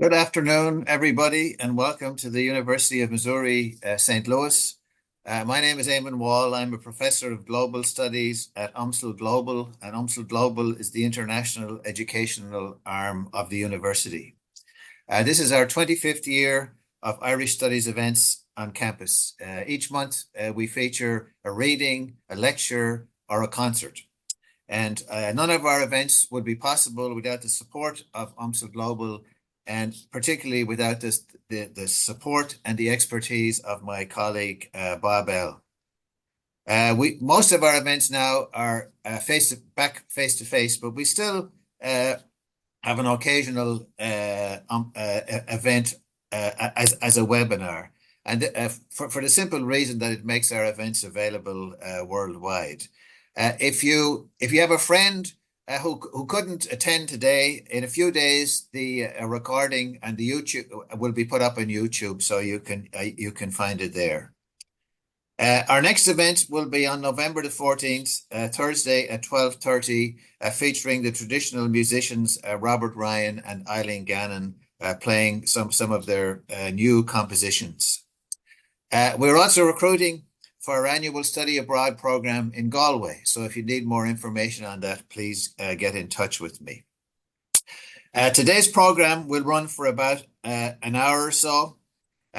Good afternoon, everybody, and welcome to the University of Missouri, St. Louis. My name is Eamon Wall. I'm a professor of global studies at UMSL Global, and UMSL Global is the international educational arm of the university. This is our 25th year of Irish Studies events on campus. Each month, we feature a reading, a lecture, or a concert. And none of our events would be possible without the support of UMSL Global, and particularly without the support and the expertise of my colleague, Bob L. Most of our events now are face to face, but we still have an occasional event as a webinar. And for the simple reason that it makes our events available worldwide. If you have a friend who couldn't attend today, in a few days the recording and the YouTube will be put up on YouTube, so you can find it there. Our next event will be on November the 14th, Thursday at 12:30, featuring the traditional musicians Robert Ryan and Eileen Gannon playing some of their new compositions. We're also recruiting for our annual study abroad program in Galway. So if you need more information on that, please get in touch with me. Today's program will run for about an hour or so.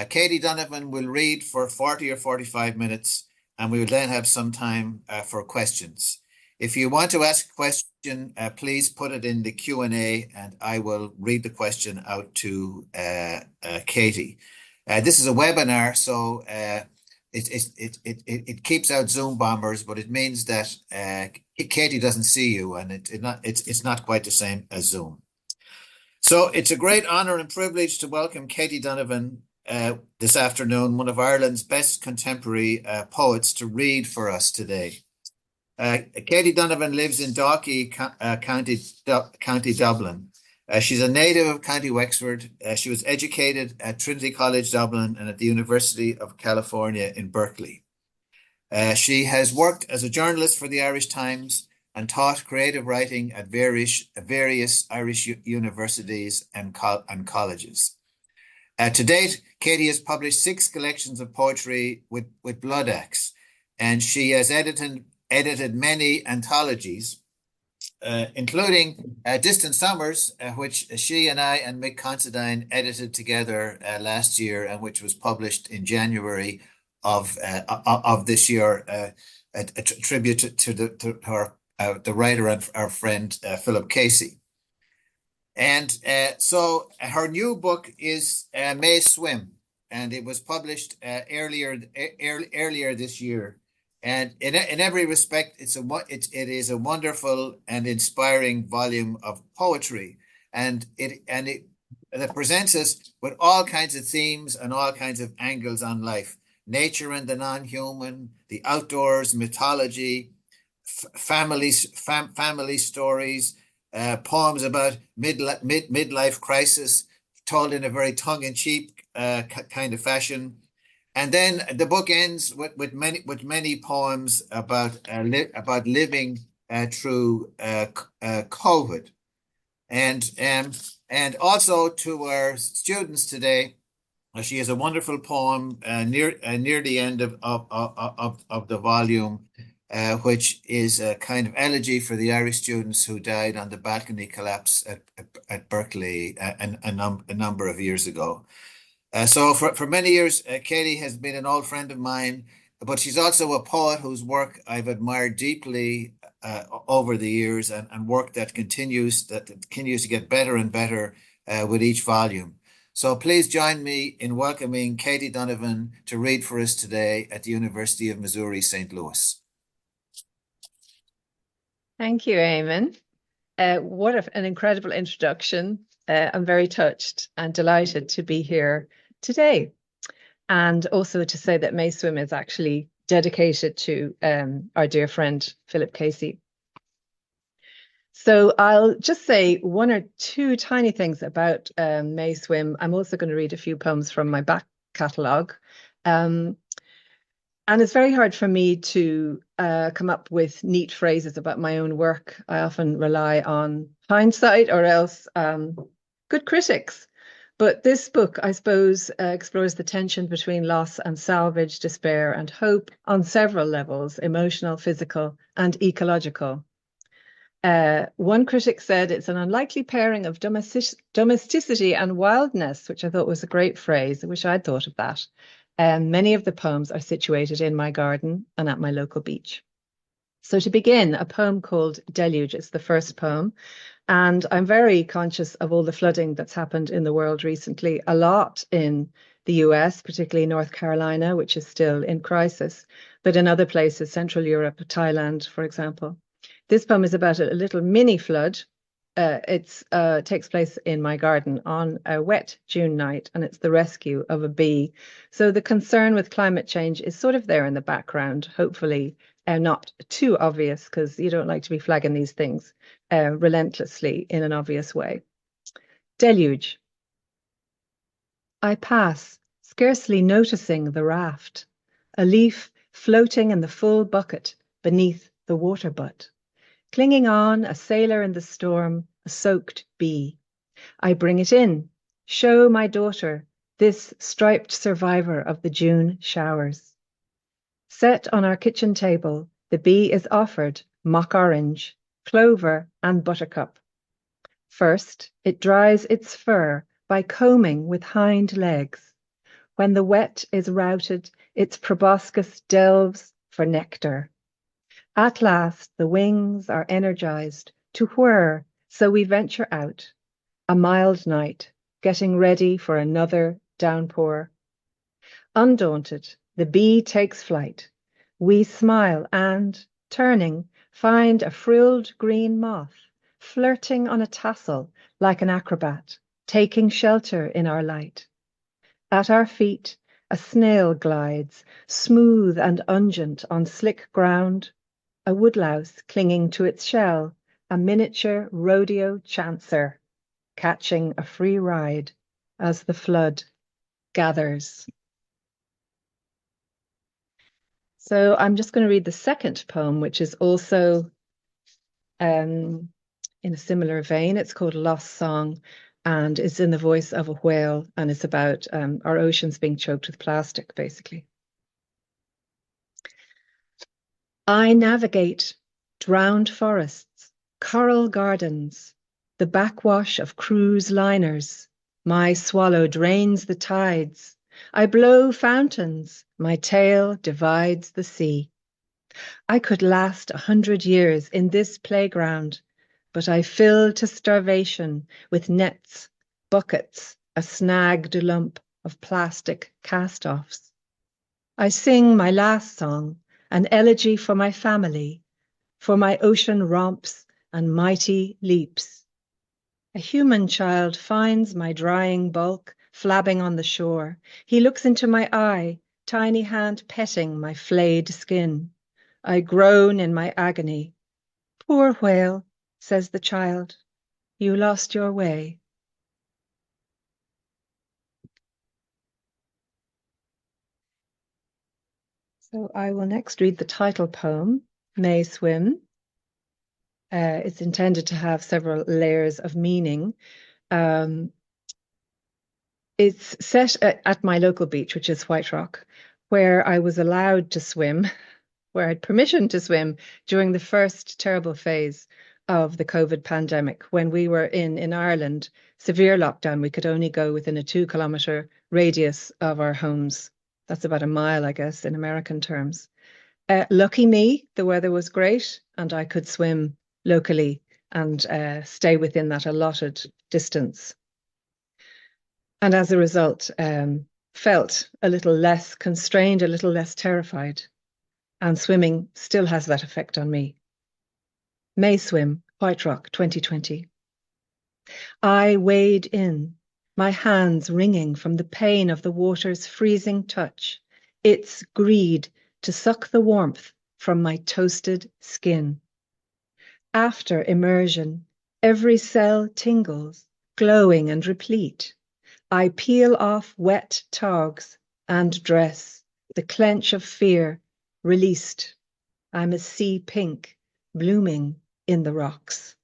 Katie Donovan will read for 40 or 45 minutes, and we will then have some time for questions. If you want to ask a question, please put it in the Q&A, and I will read the question out to Katie. This is a webinar, so it keeps out Zoom bombers, but it means that Katie doesn't see you, and it's not quite the same as Zoom. So it's a great honor and privilege to welcome Katie Donovan this afternoon, one of Ireland's best contemporary poets, to read for us today. Katie Donovan lives in Dalkey, County Dublin. She's a native of County Wexford. She was educated at Trinity College Dublin and at the University of California in Berkeley. She has worked as a journalist for the Irish Times and taught creative writing at various Irish universities and colleges. To date, Katie has published 6 collections of poetry with Blood Axe, and she has edited many anthologies, including Distant Summers, which she and I and Mick Considine edited together last year, and which was published in January of this year, a tribute to the writer and our friend Philip Casey. And so her new book is May Swim, and it was published earlier this year. And in every respect, it is a wonderful and inspiring volume of poetry, and it presents us with all kinds of themes and all kinds of angles on life: nature and the non-human, the outdoors, mythology, family stories, poems about midlife crisis, told in a very tongue-in-cheek kind of fashion. And then the book ends with many poems about living through COVID, and also to our students today. She has a wonderful poem near the end of the volume, which is a kind of elegy for the Irish students who died on the balcony collapse at Berkeley a number of years ago. So for many years, Katie has been an old friend of mine, but she's also a poet whose work I've admired deeply over the years, and work that continues to get better and better with each volume. So please join me in welcoming Katie Donovan to read for us today at the University of Missouri, St. Louis. Thank you, Eamon. What an incredible introduction. I'm very touched and delighted to be here today. And also to say that May Swim is actually dedicated to our dear friend, Philip Casey. So I'll just say 1 or 2 tiny things about May Swim. I'm also going to read a few poems from my back catalogue. And it's very hard for me to come up with neat phrases about my own work. I often rely on hindsight or else good critics. But this book, I suppose, explores the tension between loss and salvage, despair and hope on several levels, emotional, physical, and ecological. One critic said it's an unlikely pairing of domesticity and wildness, which I thought was a great phrase. I wish I'd thought of that. Many of the poems are situated in my garden and at my local beach. So to begin, a poem called Deluge. It's the first poem. And I'm very conscious of all the flooding that's happened in the world recently, a lot in the US, particularly North Carolina, which is still in crisis, but in other places, Central Europe, Thailand, for example. This poem is about a little mini flood. It takes place in my garden on a wet June night, and it's the rescue of a bee. So the concern with climate change is sort of there in the background, hopefully not too obvious, because you don't like to be flagging these things relentlessly in an obvious way. Deluge. I pass, scarcely noticing the raft, a leaf floating in the full bucket beneath the water butt. Clinging on, a sailor in the storm, a soaked bee. I bring it in, show my daughter, this striped survivor of the June showers. Set on our kitchen table, the bee is offered mock orange, clover, and buttercup. First, it dries its fur by combing with hind legs. When the wet is routed, its proboscis delves for nectar. At last, the wings are energized to whir, so we venture out. A mild night, getting ready for another downpour. Undaunted, the bee takes flight. We smile and, turning, find a frilled green moth, flirting on a tassel like an acrobat, taking shelter in our light. At our feet, a snail glides, smooth and unguent on slick ground, a woodlouse clinging to its shell, a miniature rodeo chancer, catching a free ride as the flood gathers. So I'm just going to read the second poem, which is also in a similar vein. It's called Lost Song, and it's in the voice of a whale, and it's about our oceans being choked with plastic, basically. I navigate drowned forests, coral gardens, the backwash of cruise liners. My swallow drains the tides. I blow fountains. My tail divides the sea. I could last 100 years in this playground, but I fill to starvation with nets, buckets, a snagged lump of plastic cast-offs. I sing my last song, an elegy for my family, for my ocean romps and mighty leaps. A human child finds my drying bulk, flabbing on the shore. He looks into my eye, tiny hand petting my flayed skin. I groan in my agony. Poor whale, says the child, you lost your way. So I will next read the title poem, May Swim. It's intended to have several layers of meaning. It's set at my local beach, which is White Rock, where I was allowed to swim, where I had permission to swim during the first terrible phase of the COVID pandemic. When we were in Ireland, severe lockdown, we could only go within a 2-kilometer radius of our homes. That's about a mile, I guess, in American terms. Lucky me, the weather was great and I could swim locally and stay within that allotted distance. And as a result, felt a little less constrained, a little less terrified. And swimming still has that effect on me. May Swim, White Rock, 2020. I wade in, my hands wringing from the pain of the water's freezing touch, its greed to suck the warmth from my toasted skin. After immersion, every cell tingles, glowing and replete. I peel off wet togs and dress, the clench of fear released. I'm a sea pink blooming in the rocks.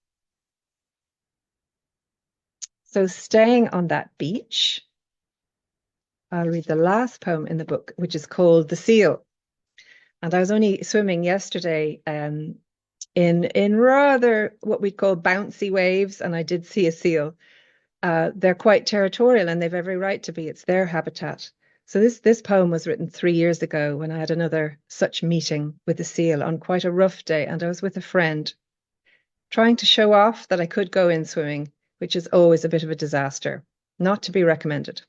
So staying on that beach, I'll read the last poem in the book, which is called The Seal. And I was only swimming yesterday in rather what we'd call bouncy waves, and I did see a seal. They're quite territorial and they've every right to be. It's their habitat. So this poem was written 3 years ago when I had another such meeting with the seal on quite a rough day, and I was with a friend trying to show off that I could go in swimming, which is always a bit of a disaster. Not to be recommended.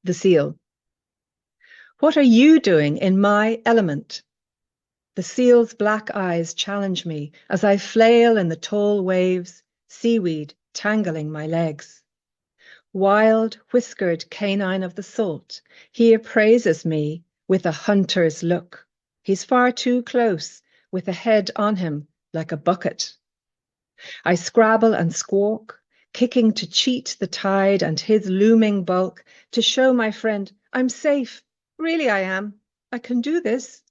The seal. What are you doing in my element? The seal's black eyes challenge me as I flail in the tall waves, seaweed tangling my legs. Wild, whiskered canine of the salt, he appraises me with a hunter's look. He's far too close, with a head on him like a bucket. I scrabble and squawk, kicking to cheat the tide and his looming bulk, to show my friend I'm safe. Really I am. I can do this.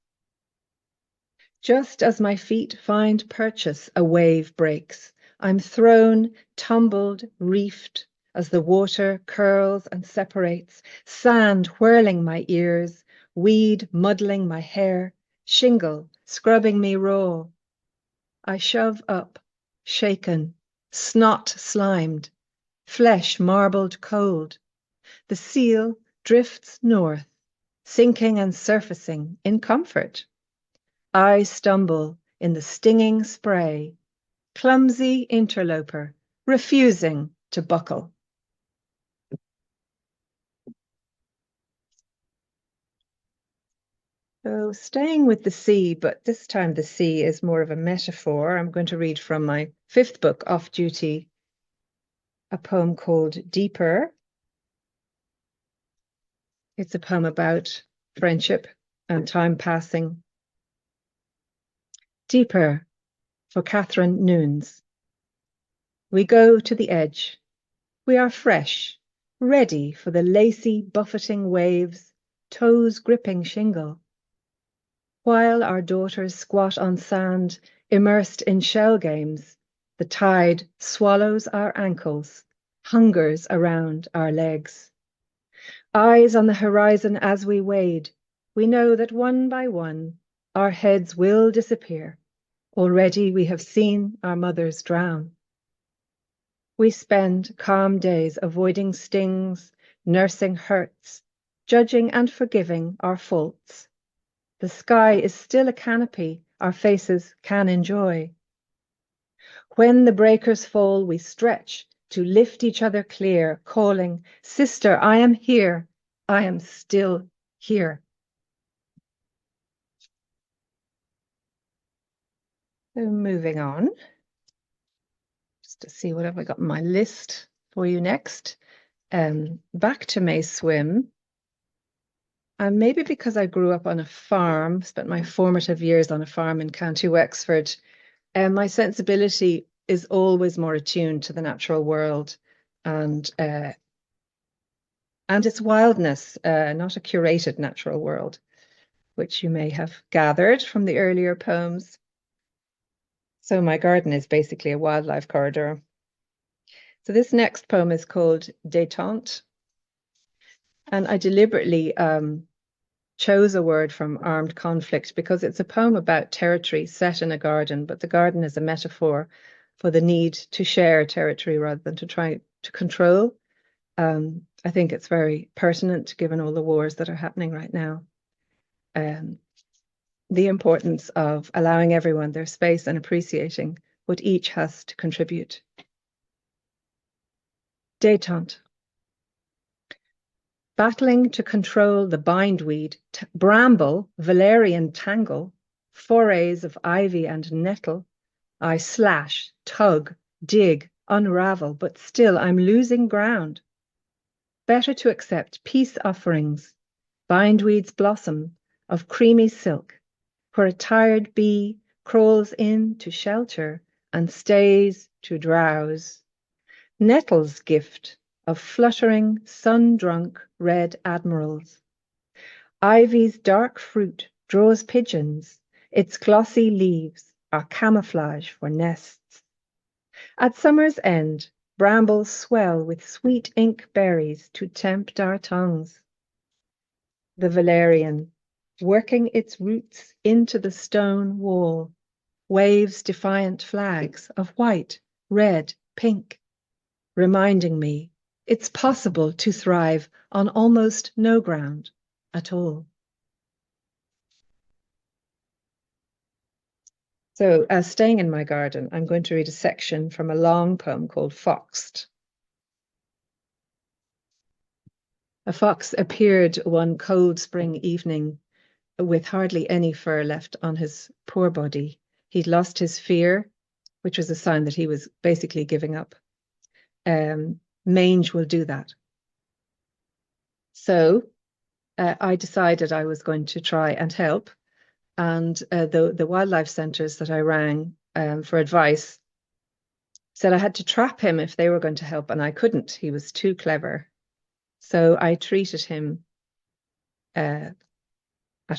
Just as my feet find purchase, a wave breaks. I'm thrown, tumbled, reefed, as the water curls and separates, sand whirling my ears, weed muddling my hair, shingle scrubbing me raw. I shove up, shaken, snot slimed, flesh marbled cold. The seal drifts north, sinking and surfacing in comfort. I stumble in the stinging spray, clumsy interloper, refusing to buckle. So staying with the sea, but this time the sea is more of a metaphor. I'm going to read from my 5th book, Off Duty, a poem called Deeper. It's a poem about friendship and time passing. Deeper, for Catherine Noons. We go to the edge. We are fresh, ready for the lacy, buffeting waves, toes gripping shingle. While our daughters squat on sand, immersed in shell games, the tide swallows our ankles, hungers around our legs. Eyes on the horizon as we wade, we know that one by one, our heads will disappear. Already we have seen our mothers drown. We spend calm days avoiding stings, nursing hurts, judging and forgiving our faults. The sky is still a canopy our faces can enjoy. When the breakers fall, we stretch to lift each other clear, calling, "Sister, I am here. I am still here." So moving on, just to see what have I got on my list for you next. Back to May Swim. And maybe because I grew up on a farm, spent my formative years on a farm in County Wexford, my sensibility is always more attuned to the natural world and its wildness, not a curated natural world, which you may have gathered from the earlier poems. So my garden is basically a wildlife corridor. So this next poem is called Détente, and I deliberately chose a word from Armed Conflict because it's a poem about territory set in a garden, but the garden is a metaphor for the need to share territory rather than to try to control. I think it's very pertinent given all the wars that are happening right now. The importance of allowing everyone their space and appreciating what each has to contribute. Détente. Battling to control the bindweed, bramble, valerian tangle, forays of ivy and nettle, I slash, tug, dig, unravel, but still I'm losing ground. Better to accept peace offerings, bindweed's blossom of creamy silk, where a tired bee crawls in to shelter and stays to drowse. Nettle's gift of fluttering, sun-drunk red admirals. Ivy's dark fruit draws pigeons, its glossy leaves are camouflage for nests. At summer's end, brambles swell with sweet ink berries to tempt our tongues. The valerian, working its roots into the stone wall, waves defiant flags of white, red, pink, reminding me it's possible to thrive on almost no ground at all. So, staying in my garden, I'm going to read a section from a long poem called Foxed. A fox appeared one cold spring evening with hardly any fur left on his poor body. He'd lost his fear, which was a sign that he was basically giving up. Mange will do that. So I decided I was going to try and help. And the wildlife centres that I rang for advice said I had to trap him if they were going to help, and I couldn't. He was too clever. So I treated him at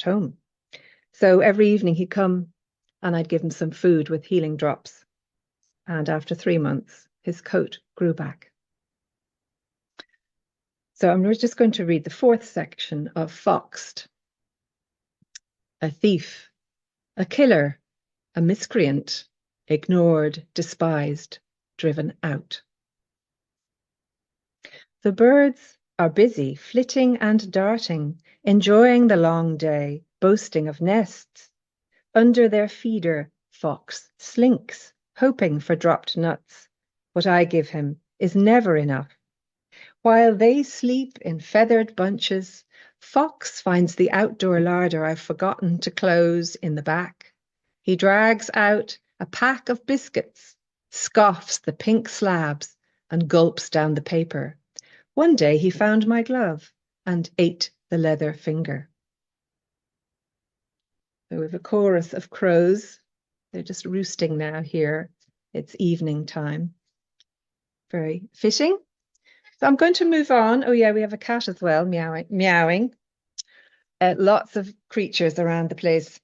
home. So every evening he'd come and I'd give him some food with healing drops. And after 3 months, his coat grew back. So I'm just going to read the 4th section of Foxed. A thief, a killer, a miscreant, ignored, despised, driven out. The birds are busy, flitting and darting, enjoying the long day, boasting of nests. Under their feeder, fox slinks, hoping for dropped nuts. What I give him is never enough. While they sleep in feathered bunches, fox finds the outdoor larder I've forgotten to close in the back. He drags out a pack of biscuits, scoffs the pink slabs, and gulps down the paper. One day he found my glove and ate the leather finger. So we have a chorus of crows. They're just roosting now here. It's evening time. Very fitting. So I'm going to move on. Oh yeah, we have a cat as well, meowing. Lots of creatures around the place.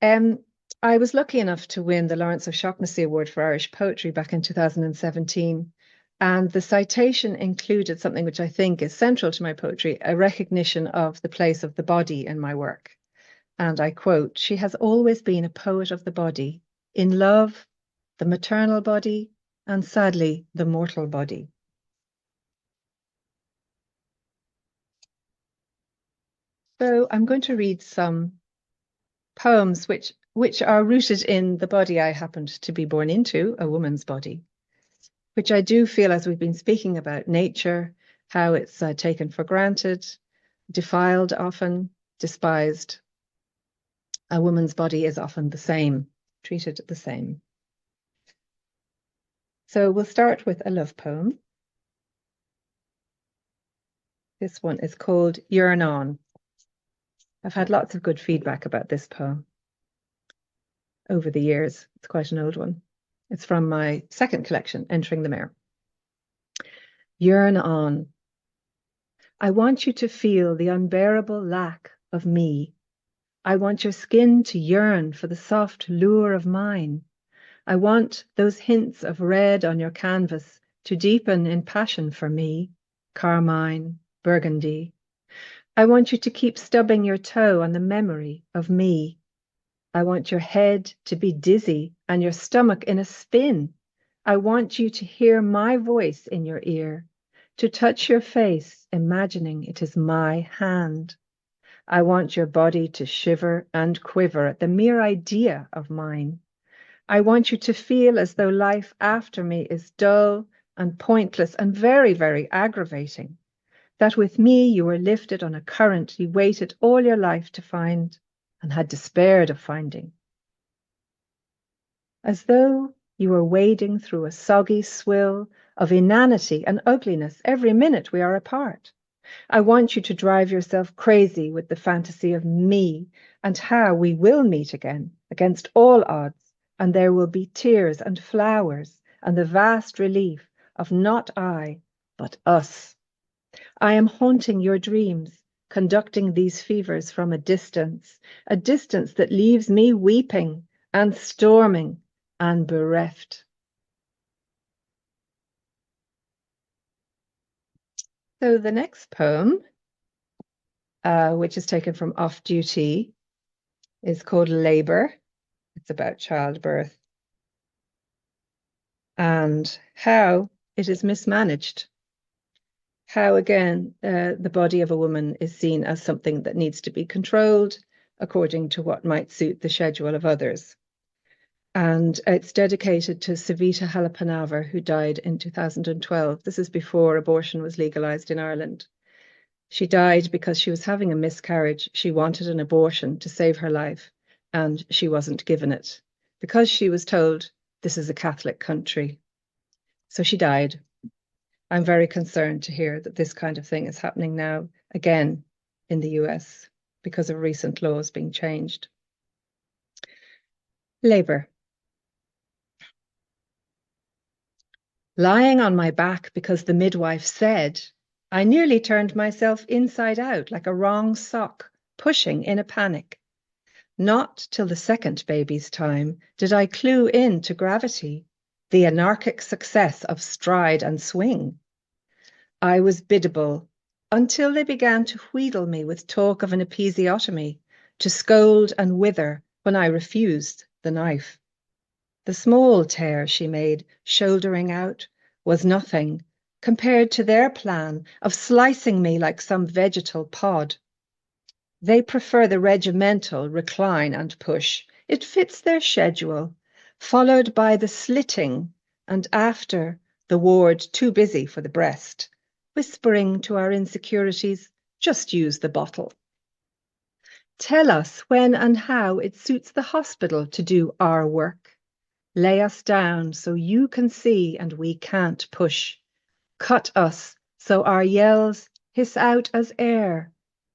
I was lucky enough to win the Lawrence O'Shaughnessy Award for Irish Poetry back in 2017. And the citation included something which I think is central to my poetry, a recognition of the place of the body in my work. And I quote, "She has always been a poet of the body, in love, the maternal body, and sadly, the mortal body." So I'm going to read some poems which are rooted in the body I happened to be born into, a woman's body, which I do feel, as we've been speaking about nature, how it's taken for granted, defiled often, despised. A woman's body is often the same, treated the same. So we'll start with a love poem. This one is called Yearn On. I've had lots of good feedback about this poem over the years. It's quite an old one. It's from my second collection, Entering the Mare. Yearn on. I want you to feel the unbearable lack of me. I want your skin to yearn for the soft lure of mine. I want those hints of red on your canvas to deepen in passion for me, carmine, burgundy. I want you to keep stubbing your toe on the memory of me. I want your head to be dizzy and your stomach in a spin. I want you to hear my voice in your ear, to touch your face, imagining it is my hand. I want your body to shiver and quiver at the mere idea of mine. I want you to feel as though life after me is dull and pointless and very, very aggravating. That with me you were lifted on a current you waited all your life to find and had despaired of finding. As though you were wading through a soggy swill of inanity and ugliness every minute we are apart. I want you to drive yourself crazy with the fantasy of me and how we will meet again against all odds, and there will be tears and flowers and the vast relief of not I, but us. I am haunting your dreams, conducting these fevers from a distance that leaves me weeping and storming and bereft. So the next poem, which is taken from Off Duty, is called Labour. It's about childbirth and how it is mismanaged. How, again, the body of a woman is seen as something that needs to be controlled according to what might suit the schedule of others. And it's dedicated to Savita Halappanavar, who died in 2012. This is before abortion was legalized in Ireland. She died because she was having a miscarriage. She wanted an abortion to save her life, and she wasn't given it because she was told this is a Catholic country. So she died. I'm very concerned to hear that this kind of thing is happening now again in the US because of recent laws being changed. Labour. Lying on my back because the midwife said, I nearly turned myself inside out like a wrong sock, pushing in a panic. Not till the second baby's time did I clue in to gravity, the anarchic success of stride and swing. I was biddable until they began to wheedle me with talk of an episiotomy, to scold and wither when I refused the knife. The small tear she made, shouldering out, was nothing compared to their plan of slicing me like some vegetal pod. They prefer the regimental recline and push. It fits their schedule, followed by the slitting, and after the ward too busy for the breast, whispering to our insecurities, just use the bottle. Tell us when and how it suits the hospital to do our work. Lay us down so you can see and we can't push. Cut us so our yells hiss out as air.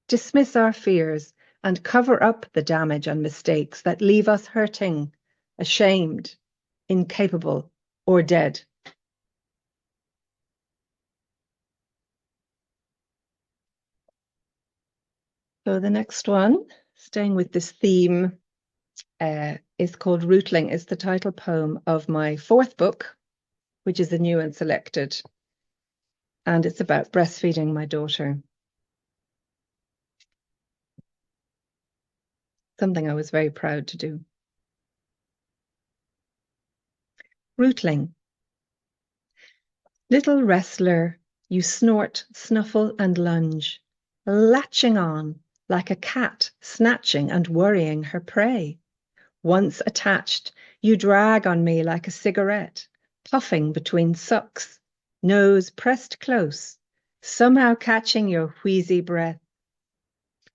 Dismiss our fears and cover up the damage and mistakes that leave us hurting, ashamed, incapable, or dead. So the next one, staying with this theme, is called Rootling. It's the title poem of my fourth book, which is a new and selected. And it's about breastfeeding my daughter. Something I was very proud to do. Rootling. Little wrestler, you snort, snuffle, and lunge, latching on like a cat snatching and worrying her prey. Once attached, you drag on me like a cigarette, puffing between sucks, nose pressed close, somehow catching your wheezy breath.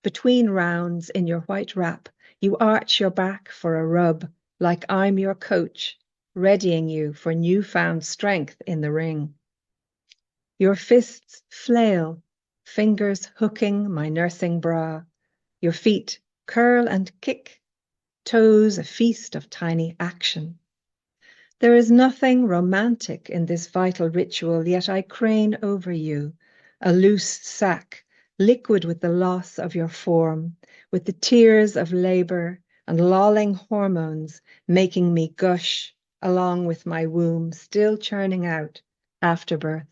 Between rounds in your white wrap, you arch your back for a rub, like I'm your coach, readying you for newfound strength in the ring. Your fists flail, fingers hooking my nursing bra. Your feet curl and kick, toes a feast of tiny action. There is nothing romantic in this vital ritual, yet I crane over you, a loose sack, liquid with the loss of your form, with the tears of labor and lolling hormones making me gush, along with my womb still churning out after birth.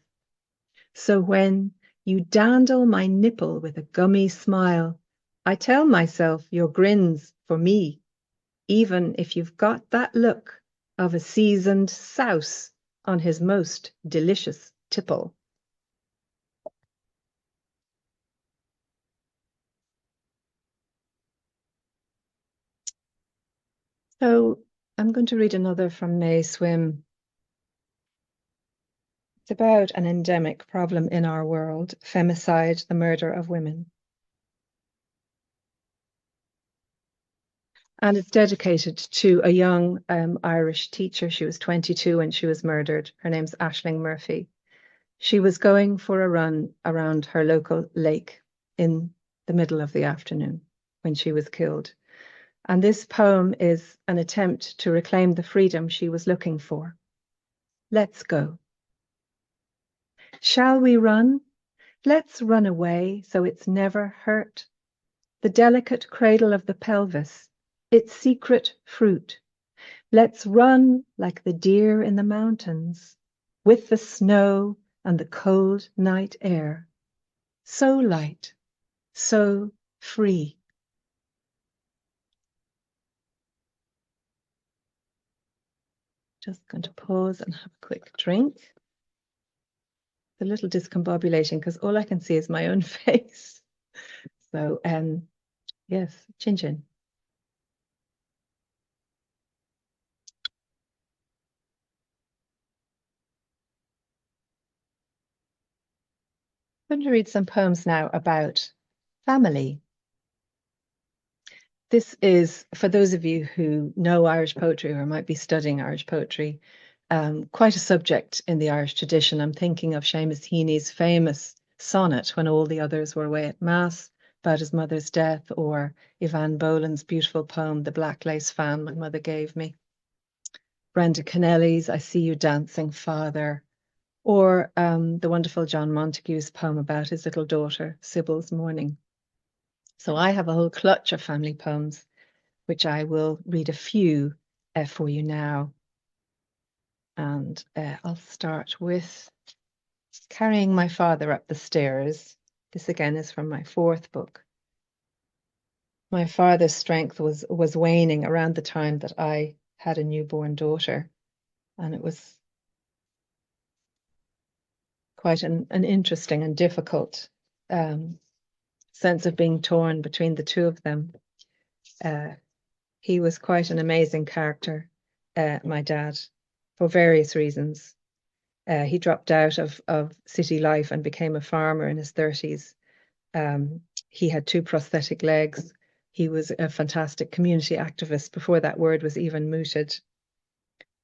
So when you dandle my nipple with a gummy smile, I tell myself your grin's for me, even if you've got that look of a seasoned souse on his most delicious tipple. So I'm going to read another from May Swim. It's about an endemic problem in our world, femicide, the murder of women. And it's dedicated to a young Irish teacher. She was 22 when she was murdered. Her name's Aisling Murphy. She was going for a run around her local lake in the middle of the afternoon when she was killed. And this poem is an attempt to reclaim the freedom she was looking for. Let's go. Shall we run? Let's run away so it's never hurt. The delicate cradle of the pelvis, its secret fruit. Let's run like the deer in the mountains, with the snow and the cold night air. so light, so free. Just going to pause and have a quick drink. It's a little discombobulating because all I can see is my own face. So, yes, chin chin. I'm going to read some poems now about family. This is, for those of you who know Irish poetry or might be studying Irish poetry, quite a subject in the Irish tradition. I'm thinking of Seamus Heaney's famous sonnet, When All the Others Were Away at Mass, about his mother's death, or Ivan Boland's beautiful poem, The Black Lace Fan My Mother Gave Me. Brenda Kennelly's I See You Dancing, Father, or the wonderful John Montague's poem about his little daughter, Sybil's Mourning. So I have a whole clutch of family poems, which I will read a few for you now. And I'll start with Carrying My Father Up the Stairs. This again is from my fourth book. My father's strength was waning around the time that I had a newborn daughter, and it was quite an interesting and difficult sense of being torn between the two of them. He was quite an amazing character, my dad, for various reasons. He dropped out of city life and became a farmer in his 30s. He had two prosthetic legs. He was a fantastic community activist before that word was even mooted.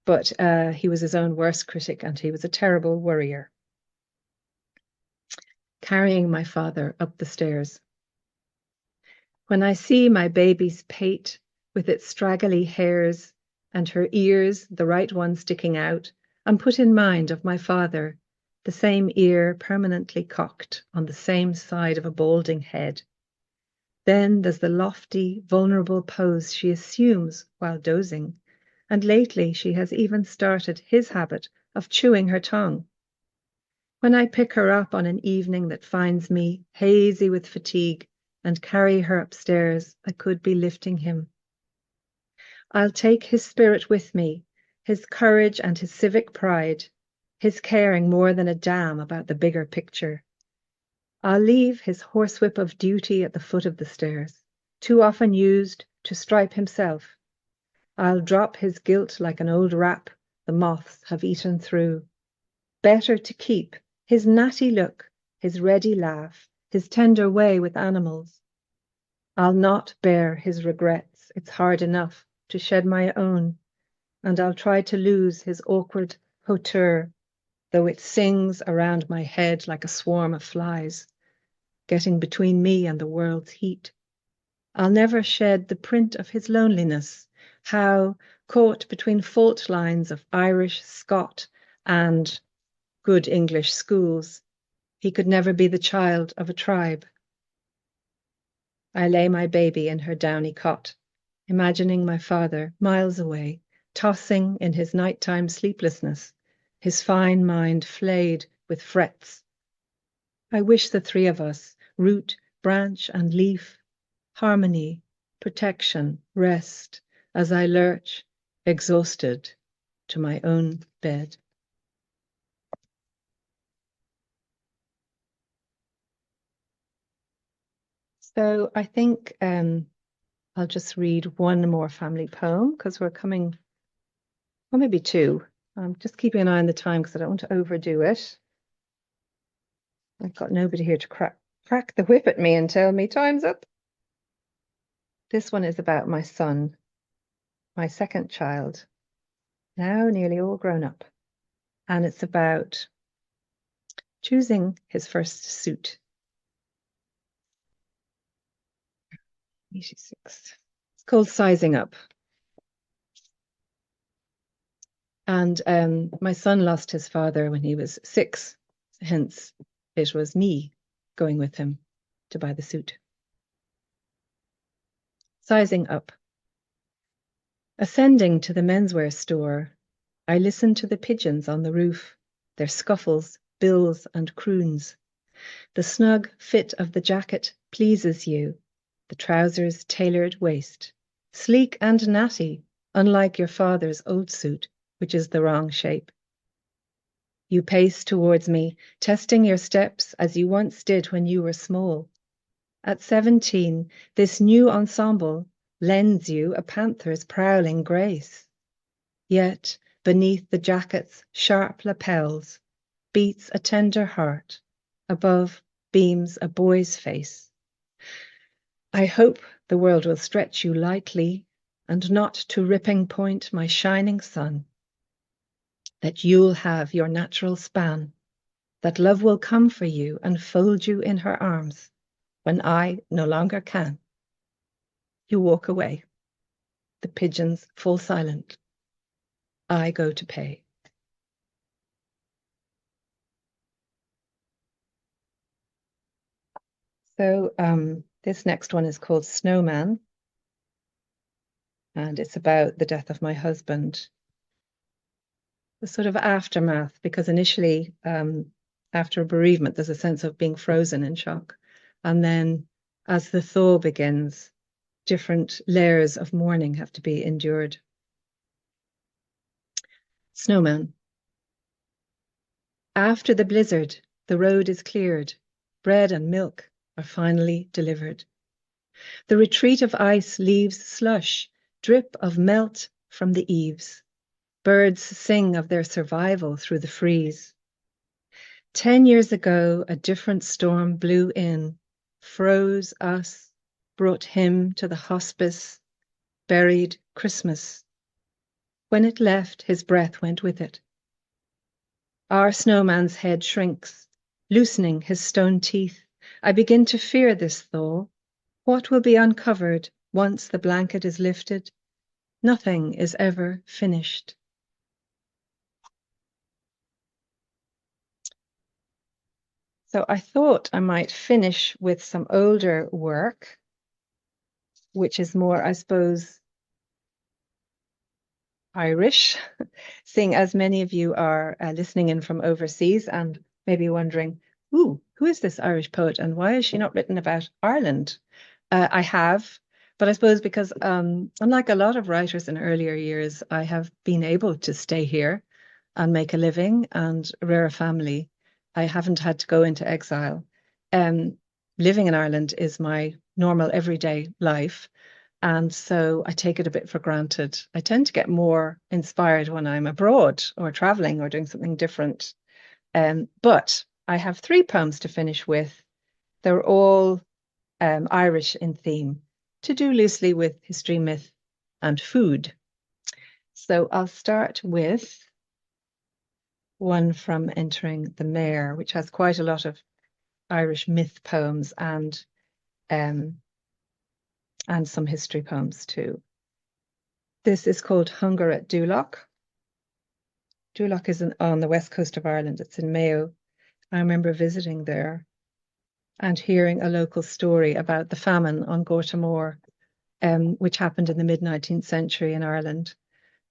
But he was his own worst critic, and he was a terrible worrier. Carrying my father up the stairs. When I see my baby's pate with its straggly hairs and her ears, the right one sticking out, I'm put in mind of my father, the same ear permanently cocked on the same side of a balding head. Then there's the lofty, vulnerable pose she assumes while dozing, and lately she has even started his habit of chewing her tongue. When I pick her up on an evening that finds me hazy with fatigue and carry her upstairs, I could be lifting him. I'll take his spirit with me, his courage and his civic pride, his caring more than a damn about the bigger picture. I'll leave his horsewhip of duty at the foot of the stairs, too often used to stripe himself. I'll drop his guilt like an old wrap the moths have eaten through. Better to keep his natty look, his ready laugh, his tender way with animals. I'll not bear his regrets. It's hard enough to shed my own, and I'll try to lose his awkward hauteur, though it sings around my head like a swarm of flies, getting between me and the world's heat. I'll never shed the print of his loneliness, how, caught between fault lines of Irish, Scot, and good English schools, he could never be the child of a tribe. I lay my baby in her downy cot, imagining my father miles away, tossing in his nighttime sleeplessness, his fine mind flayed with frets. I wish the three of us, root, branch, and leaf, harmony, protection, rest, as I lurch, exhausted, to my own bed. So I think I'll just read one more family poem because we're coming, or maybe two. I'm just keeping an eye on the time because I don't want to overdo it. I've got nobody here to crack the whip at me and tell me time's up. This one is about my son, my second child, now nearly all grown up. And it's about choosing his first suit. 86. It's called Sizing Up. And my son lost his father when he was 6, hence it was me going with him to buy the suit. Sizing Up. Ascending to the menswear store, I listened to the pigeons on the roof, their scuffles, bills, and croons, The snug fit of the jacket pleases you, the trousers' tailored waist, sleek and natty, unlike your father's old suit, which is the wrong shape. You pace towards me, testing your steps as you once did when you were small. At 17, this new ensemble lends you a panther's prowling grace. Yet, beneath the jacket's sharp lapels, beats a tender heart. Above beams a boy's face. I hope the world will stretch you lightly and not to ripping point my shining sun. That you'll have your natural span, that love will come for you and fold you in her arms when I no longer can. You walk away. The pigeons fall silent. I go to pay. So this next one is called Snowman, and it's about the death of my husband. The sort of aftermath, because initially, after a bereavement, there's a sense of being frozen in shock. And then as the thaw begins, different layers of mourning have to be endured. Snowman. After the blizzard, the road is cleared. Bread and milk are finally delivered. The retreat of ice leaves slush, drip of melt from the eaves. Birds sing of their survival through the freeze. 10 years ago, a different storm blew in, froze us, brought him to the hospice, buried Christmas. When it left, his breath went with it. Our snowman's head shrinks, loosening his stone teeth. I begin to fear this thaw. What will be uncovered once the blanket is lifted? Nothing is ever finished. So I thought I might finish with some older work, which is more, I suppose, Irish, seeing as many of you are listening in from overseas and maybe wondering, ooh, who is this Irish poet and why is she not written about Ireland? I have, but I suppose because unlike a lot of writers in earlier years, I have been able to stay here and make a living and rear a family. I haven't had to go into exile. Living in Ireland is my normal everyday life. And so I take it a bit for granted. I tend to get more inspired when I'm abroad or traveling or doing something different. But I have 3 poems to finish with. They're all Irish in theme, to do loosely with history, myth, and food. So I'll start with one from Entering the Mare, which has quite a lot of Irish myth poems and some history poems too. This is called Hunger at Duloc. Duloc is on the west coast of Ireland. It's in Mayo. I remember visiting there and hearing a local story about the famine on Gortamore, which happened in the mid-19th century in Ireland.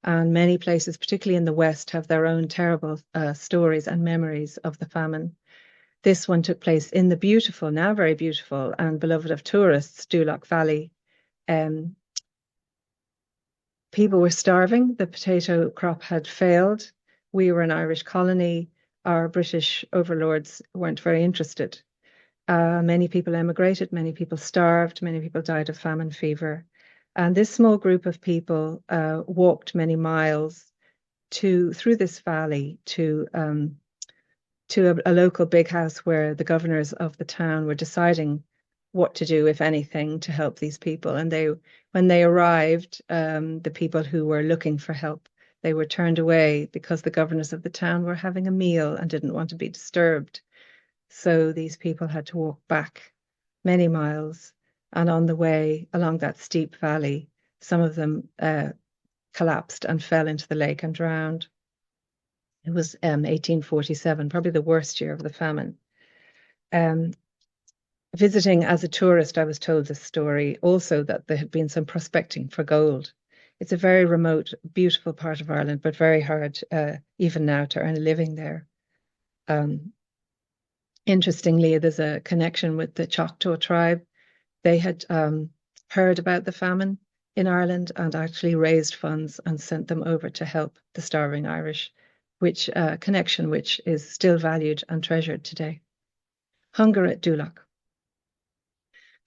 And many places, particularly in the West, have their own terrible stories and memories of the famine. This one took place in the beautiful, now very beautiful and beloved of tourists, Duloc Valley. People were starving. The potato crop had failed. We were an Irish colony. Our British overlords weren't very interested. Many people emigrated, many people starved, many people died of famine fever. And this small group of people walked many miles through this valley to a local big house where the governors of the town were deciding what to do, if anything, to help these people. And when they arrived, the people who were looking for help, they were turned away because the governors of the town were having a meal and didn't want to be disturbed. So these people had to walk back many miles. And on the way along that steep valley, some of them collapsed and fell into the lake and drowned. It was 1847, probably the worst year of the famine. Visiting as a tourist, I was told this story also that there had been some prospecting for gold. It's a very remote, beautiful part of Ireland, but very hard even now to earn a living there. Interestingly, there's a connection with the Choctaw tribe. They had heard about the famine in Ireland and actually raised funds and sent them over to help the starving Irish, which connection which is still valued and treasured today. Hunger at Dulac.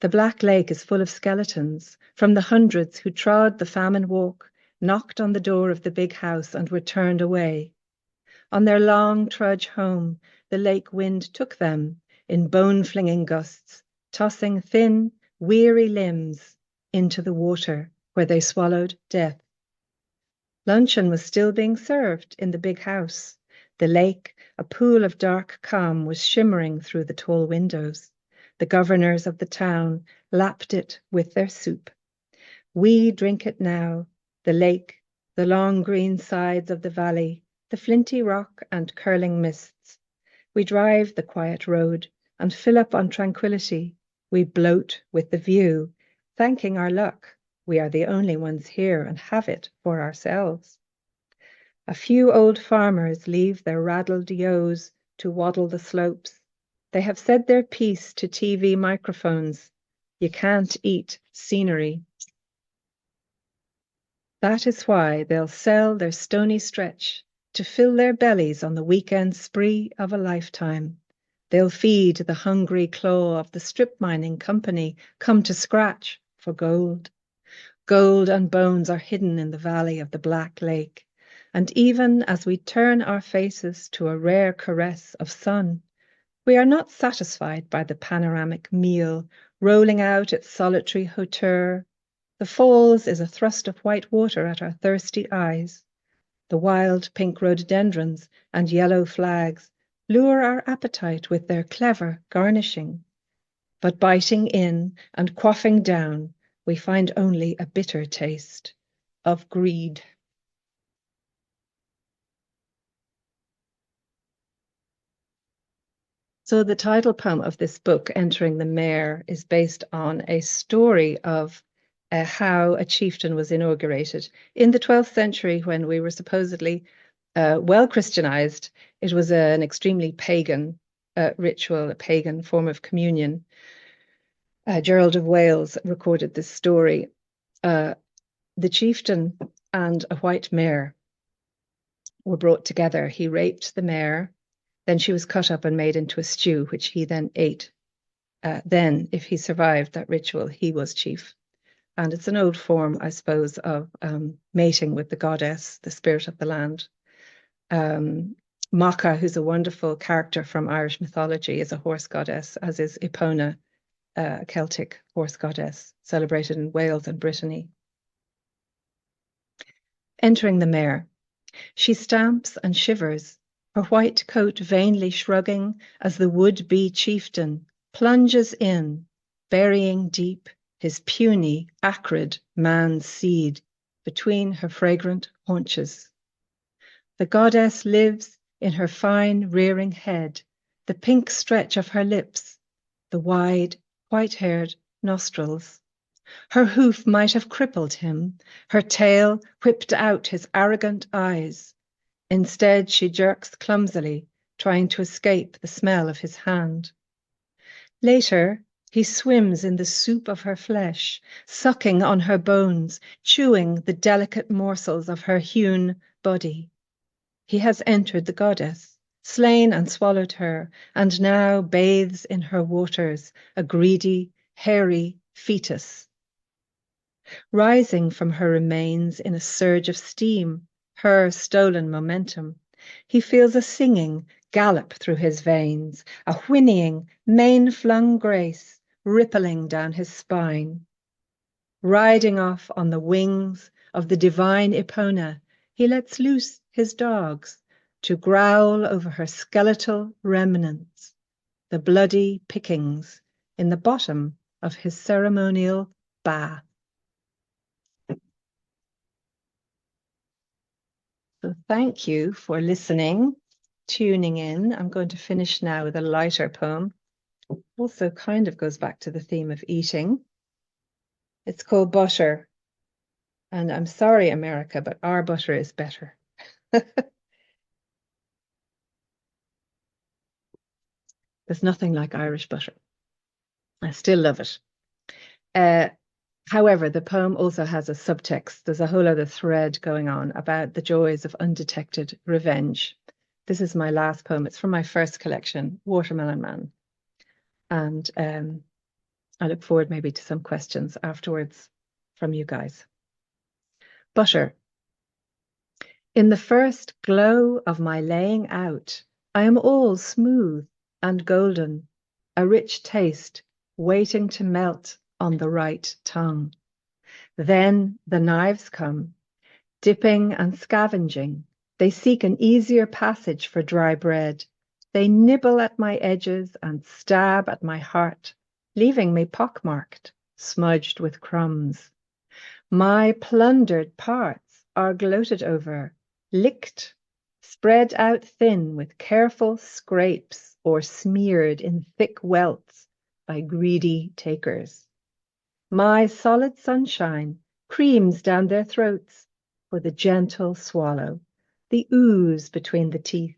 The Black Lake is full of skeletons from the hundreds who trod the famine walk, knocked on the door of the big house and were turned away. On their long trudge home, the lake wind took them in bone-flinging gusts, tossing thin, weary limbs into the water where they swallowed death. Luncheon was still being served in the big house. The lake, a pool of dark calm, was shimmering through the tall windows. The governors of the town lapped it with their soup. We drink it now, the lake, the long green sides of the valley, the flinty rock and curling mists. We drive the quiet road and fill up on tranquility. We bloat with the view, thanking our luck. We are the only ones here and have it for ourselves. A few old farmers leave their raddled ewes to waddle the slopes. They have said their piece to TV microphones. You can't eat scenery. That is why they'll sell their stony stretch to fill their bellies on the weekend spree of a lifetime. They'll feed the hungry claw of the strip mining company come to scratch for gold. Gold and bones are hidden in the valley of the Black Lake. And even as we turn our faces to a rare caress of sun, we are not satisfied by the panoramic meal rolling out its solitary hauteur. The falls is a thrust of white water at our thirsty eyes. The wild pink rhododendrons and yellow flags lure our appetite with their clever garnishing. But biting in and quaffing down, we find only a bitter taste of greed. So the title poem of this book, Entering the Mare, is based on a story of how a chieftain was inaugurated. In the 12th century, when we were supposedly well Christianized, it was an extremely pagan ritual, a pagan form of communion. Gerald of Wales recorded this story. The chieftain and a white mare were brought together. He raped the mare, then she was cut up and made into a stew, which he then ate. Then, if he survived that ritual, he was chief. And it's an old form, I suppose, of mating with the goddess, the spirit of the land. Macha, who's a wonderful character from Irish mythology, is a horse goddess, as is Epona, a Celtic horse goddess, celebrated in Wales and Brittany. Entering the mare, she stamps and shivers, her white coat vainly shrugging as the would-be chieftain plunges in, burying deep his puny, acrid man's seed between her fragrant haunches. The goddess lives in her fine rearing head, the pink stretch of her lips, the wide, white-haired nostrils. Her hoof might have crippled him, her tail whipped out his arrogant eyes. Instead, she jerks clumsily, trying to escape the smell of his hand. Later, he swims in the soup of her flesh, sucking on her bones, chewing the delicate morsels of her hewn body. He has entered the goddess, slain and swallowed her, and now bathes in her waters, a greedy, hairy fetus. Rising from her remains in a surge of steam, her stolen momentum, he feels a singing gallop through his veins, a whinnying, mane-flung grace rippling down his spine. Riding off on the wings of the divine Epona, he lets loose his dogs to growl over her skeletal remnants, the bloody pickings in the bottom of his ceremonial bath. So thank you for listening, tuning in. I'm going to finish now with a lighter poem. Also kind of goes back to the theme of eating. It's called Butter. And I'm sorry, America, but our butter is better. There's nothing like Irish butter. I still love it. However, the poem also has a subtext. There's a whole other thread going on about the joys of undetected revenge. This is my last poem. It's from my first collection, Watermelon Man. And I look forward maybe to some questions afterwards from you guys. Butter. In the first glow of my laying out, I am all smooth and golden, a rich taste waiting to melt on the right tongue. Then the knives come, dipping and scavenging. They seek an easier passage for dry bread. They nibble at my edges and stab at my heart, leaving me pockmarked, smudged with crumbs. My plundered parts are gloated over, licked, spread out thin with careful scrapes or smeared in thick welts by greedy takers. My solid sunshine creams down their throats for the gentle swallow, the ooze between the teeth.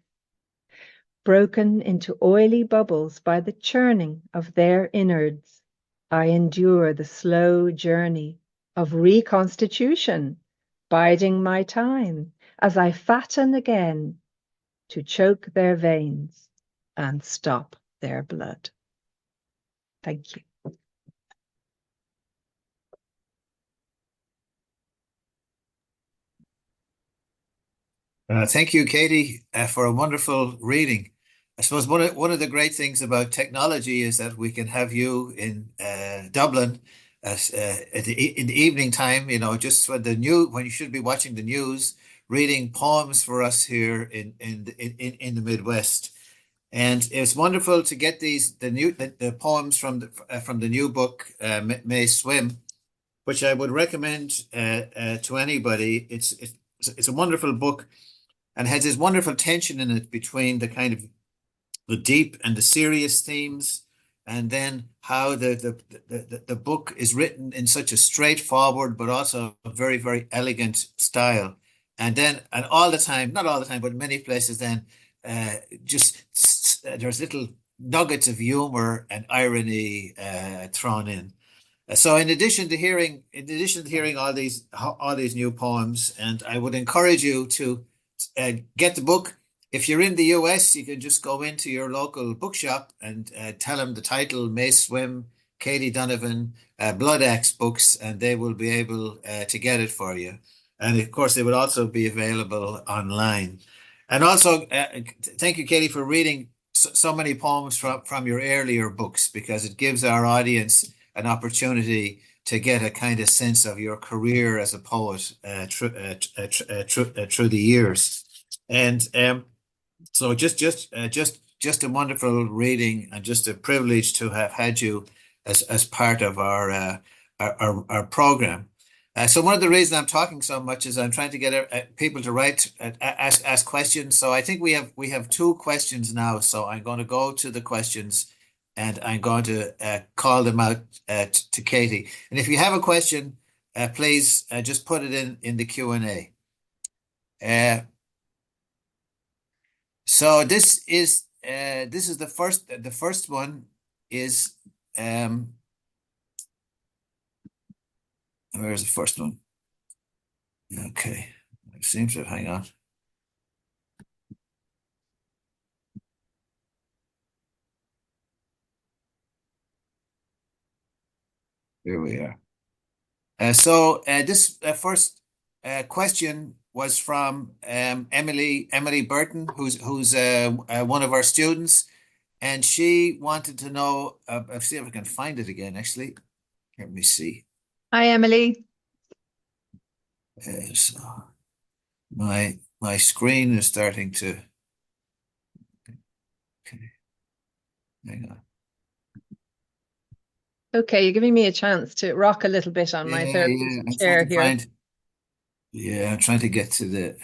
Broken into oily bubbles by the churning of their innards, I endure the slow journey of reconstitution, biding my time as I fatten again to choke their veins and stop their blood. Thank you. Thank you, Katie, for a wonderful reading. I suppose one of the great things about technology is that we can have you in Dublin in the evening time. Just when you should be watching the news, reading poems for us here in the Midwest. And it's wonderful to get the poems from the new book, May Swim, which I would recommend to anybody. It's a wonderful book and has this wonderful tension in it between the kind of the deep and the serious themes, and then how the book is written in such a straightforward but also a very, very elegant style. And all the time, not all the time, but in many places, then there's little nuggets of humor and irony thrown in. So in addition to hearing all these new poems, and I would encourage you to get the book. If you're in the US, you can just go into your local bookshop and tell them the title, May Swim, Katie Donovan, Blood Axe Books, and they will be able to get it for you. And of course, they will also be available online. And also, thank you, Katie, for reading so many poems from your earlier books, because it gives our audience an opportunity to get a kind of sense of your career as a poet through the years. And so just a wonderful reading, and just a privilege to have had you as part of our program. So one of the reasons I'm talking so much is I'm trying to get people to ask questions. So I think we have two questions now. So I'm going to go to the questions, and I'm going to call them out to Katie. And if you have a question, please just put it in the Q&A. So this is the first one is where's the first one? Okay, it seems to hang on. Here we are. So this first question was from Emily Burton, who's one of our students, and she wanted to know. I'll see if I can find it again. Actually, let me see. Hi, Emily. So my screen is starting to. Okay, hang on. Okay, you're giving me a chance to rock a little bit on my therapeutic chair here. I'm trying to get to the.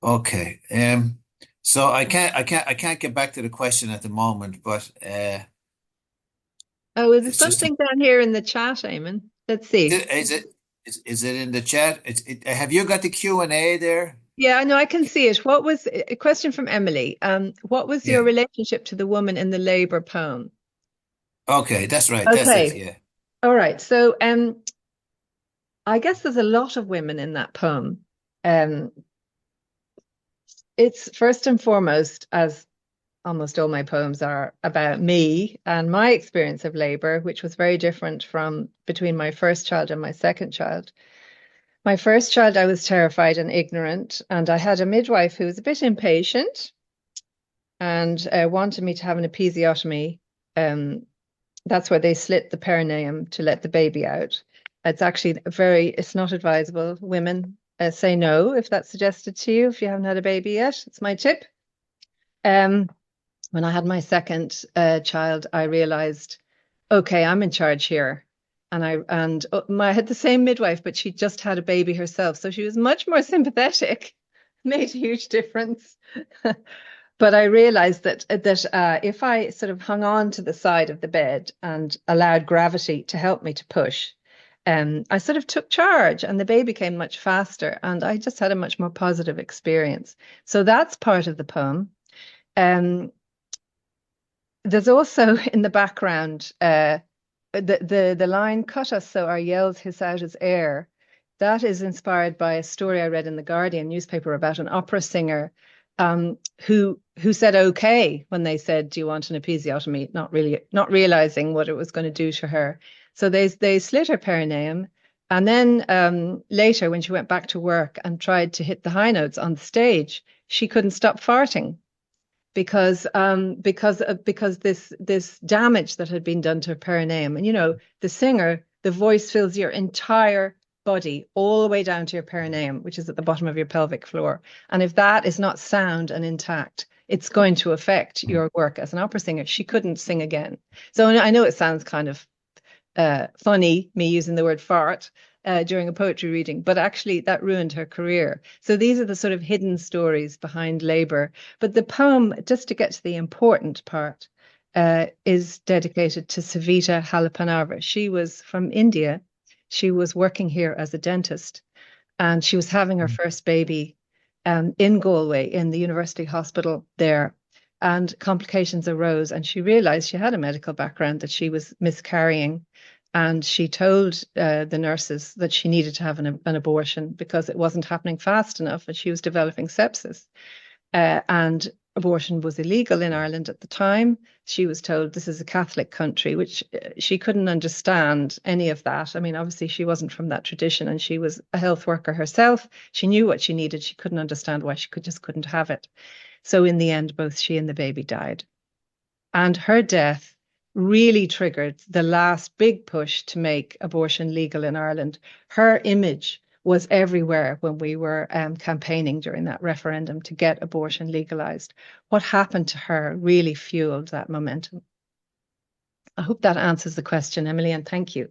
Okay. So I can't get back to the question at the moment, but Oh, is there it's just something down here in the chat, Eamon? Let's see. is it in the chat? Have you got the Q&A there? Yeah, I know, I can see it. What was a question from Emily? What was your Yeah. relationship to the woman in the Labour poem? Okay, that's right. That's it. Okay. Yeah. All right. So I guess there's a lot of women in that poem. Um it's first and foremost, as almost all my poems are, about me and my experience of labor, which was very different from between my first child and my second child. My first child, I was terrified and ignorant, and I had a midwife who was a bit impatient and wanted me to have an episiotomy. Um, that's where they slit the perineum to let the baby out. It's actually it's not advisable. Women say no if that's suggested to you if you haven't had a baby yet. It's my tip. Um, when I had my second child, I realized, okay, I'm in charge here. I had the same midwife, but she just had a baby herself, so she was much more sympathetic. Made a huge difference. But I realized that if I sort of hung on to the side of the bed and allowed gravity to help me to push, I sort of took charge, and the baby came much faster, and I just had a much more positive experience. So that's part of the poem. Um, there's also in the background the line "cut us so our yells hiss out as air." That is inspired by a story I read in the Guardian newspaper about an opera singer who said okay when they said, "Do you want an episiotomy?" Not realizing what it was going to do to her. So they slit her perineum, and then later when she went back to work and tried to hit the high notes on the stage, she couldn't stop farting because this damage that had been done to her perineum. And the singer, the voice fills your entire body all the way down to your perineum, which is at the bottom of your pelvic floor. And if that is not sound and intact, it's going to affect your work as an opera singer. She couldn't sing again. So I know it sounds kind of funny, me using the word fart during a poetry reading, but actually that ruined her career. So these are the sort of hidden stories behind labor. But the poem, just to get to the important part, is dedicated to Savita Halapanava. She was from India. She was working here as a dentist, and she was having her first baby in Galway in the university hospital there. And complications arose, and she realized she had a medical background, that she was miscarrying. And she told the nurses that she needed to have an abortion because it wasn't happening fast enough and she was developing sepsis. And abortion was illegal in Ireland at the time. She was told this is a Catholic country, which she couldn't understand any of that. I mean, obviously, she wasn't from that tradition and she was a health worker herself. She knew what she needed. She couldn't understand why she just couldn't have it. So in the end, both she and the baby died. And her death really triggered the last big push to make abortion legal in Ireland. Her image was everywhere when we were campaigning during that referendum to get abortion legalized. What happened to her really fueled that momentum. I hope that answers the question, Emily, and thank you.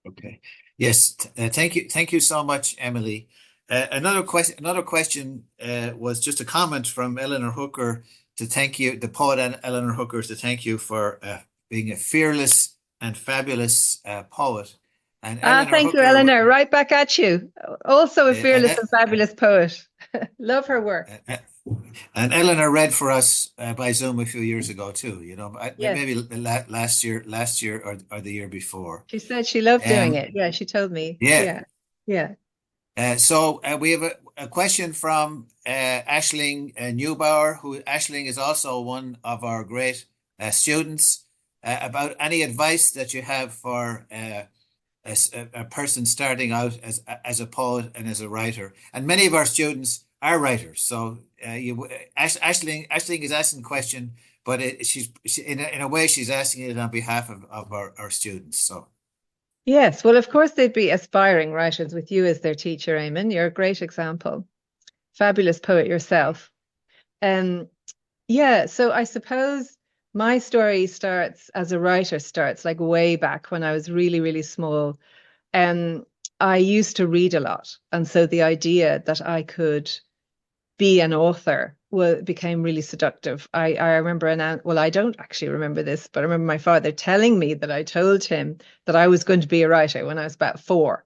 Okay. Yes. Thank you. Thank you so much, Emily. Another question was just a comment from Eleanor Hooker to thank you, the poet Eleanor Hooker, to thank you for being a fearless and fabulous poet. And Eleanor Thank you, Hooker, Eleanor. Right back at you. Also a and fearless and fabulous poet. Love her work. uh, and Eleanor read for us by Zoom a few years ago too. Yes. Maybe last year or the year before. She said she loved doing Um, it. Yeah, she told me. yeah. Yeah. Yeah. So we have a question from Aisling Neubauer, who Aisling is also one of our great students, about any advice that you have for a person starting out as a poet and as a writer. And many of our students are writers. So Aisling is asking the question, but in a way she's asking it on behalf of our students. So. Yes. Well, of course, they'd be aspiring writers with you as their teacher, Eamon. You're a great example. Fabulous poet yourself. Um, yeah. So I suppose my story starts as a writer, starts like way back when I was really, really small. Um, I used to read a lot. And so the idea that I could be an author became really seductive. I remember well, I don't actually remember this, but I remember my father telling me that I told him that I was going to be a writer when I was about 4.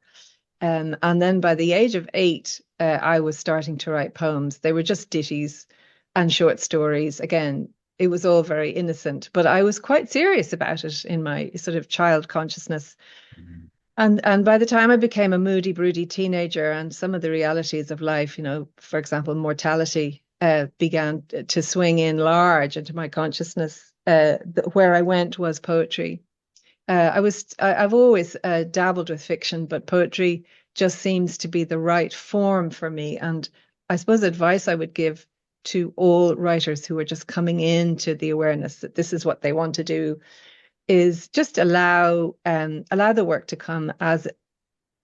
And then by the age of 8, I was starting to write poems. They were just ditties and short stories. Again, it was all very innocent, but I was quite serious about it in my sort of child consciousness. Mhm. And by the time I became a moody, broody teenager, and some of the realities of life, for example, mortality, began to swing in large into my consciousness, where I went was poetry. I've always dabbled with fiction, but poetry just seems to be the right form for me. And I suppose advice I would give to all writers who are just coming into the awareness that this is what they want to do is just allow the work to come as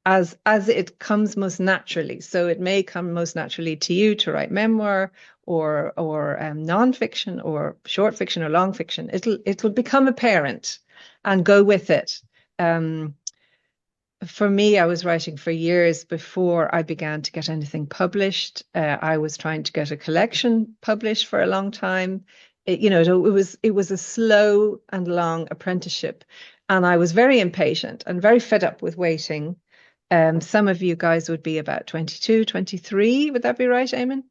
it comes most naturally. So it may come most naturally to you to write memoir or nonfiction or short fiction or long fiction. It'll become apparent and go with it. Um, for me, I was writing for years before I began to get anything published. I was trying to get a collection published for a long time. It was a slow and long apprenticeship, and I was very impatient and very fed up with waiting. Some of you guys would be about 22, 23. Would that be right, Eamon?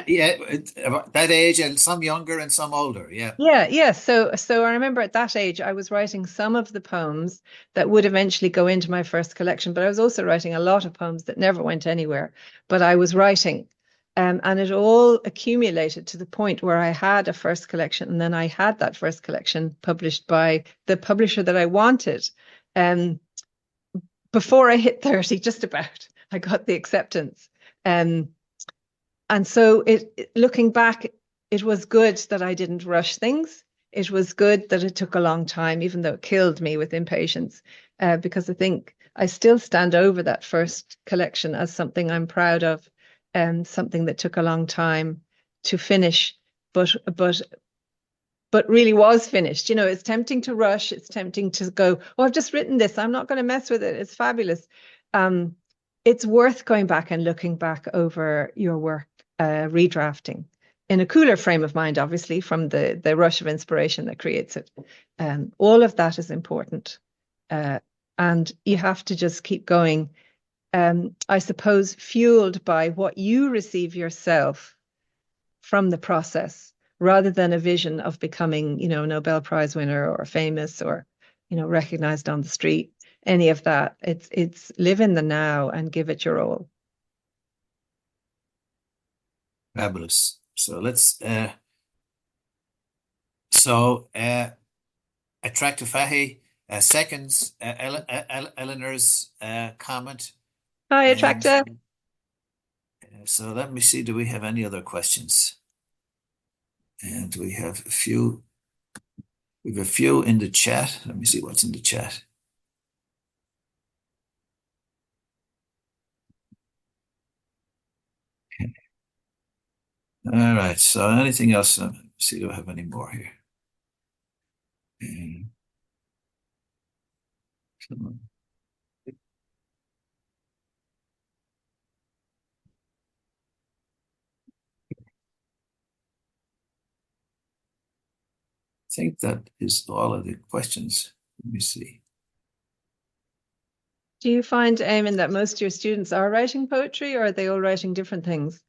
Yeah, about that age, and some younger and some older. Yeah. Yeah, yeah. So I remember at that age, I was writing some of the poems that would eventually go into my first collection, but I was also writing a lot of poems that never went anywhere. But I was writing, and it all accumulated to the point where I had a first collection, and then I had that first collection published by the publisher that I wanted. Um, Before I hit 30, just about, I got the acceptance. Um, and so looking back, it was good that I didn't rush things. It was good that it took a long time, even though it killed me with impatience, because I think I still stand over that first collection as something I'm proud of, and something that took a long time to finish, but but but really was finished. It's tempting to rush. It's tempting to go, oh, I've just written this. I'm not going to mess with it. It's fabulous. Um, it's worth going back and looking back over your work, redrafting in a cooler frame of mind, obviously, from the rush of inspiration that creates it. All of that is important. Uh, and you have to just keep going, I suppose, fueled by what you receive yourself from the process rather than a vision of becoming, a Nobel Prize winner or famous or, recognized on the street, any of that. It's live in the now and give it your all. Fabulous. So attractive Fahy, seconds Eleanor's comment. Hi, And Attractor. so let me see, do we have any other questions? And we have a few in the chat. Let me see what's in the chat. All right. So anything else? Let's see, do I have any more here? Um, I think that is all of the questions. Let me see. Do you find, Eamon, that most of your students are writing poetry, or are they all writing different things?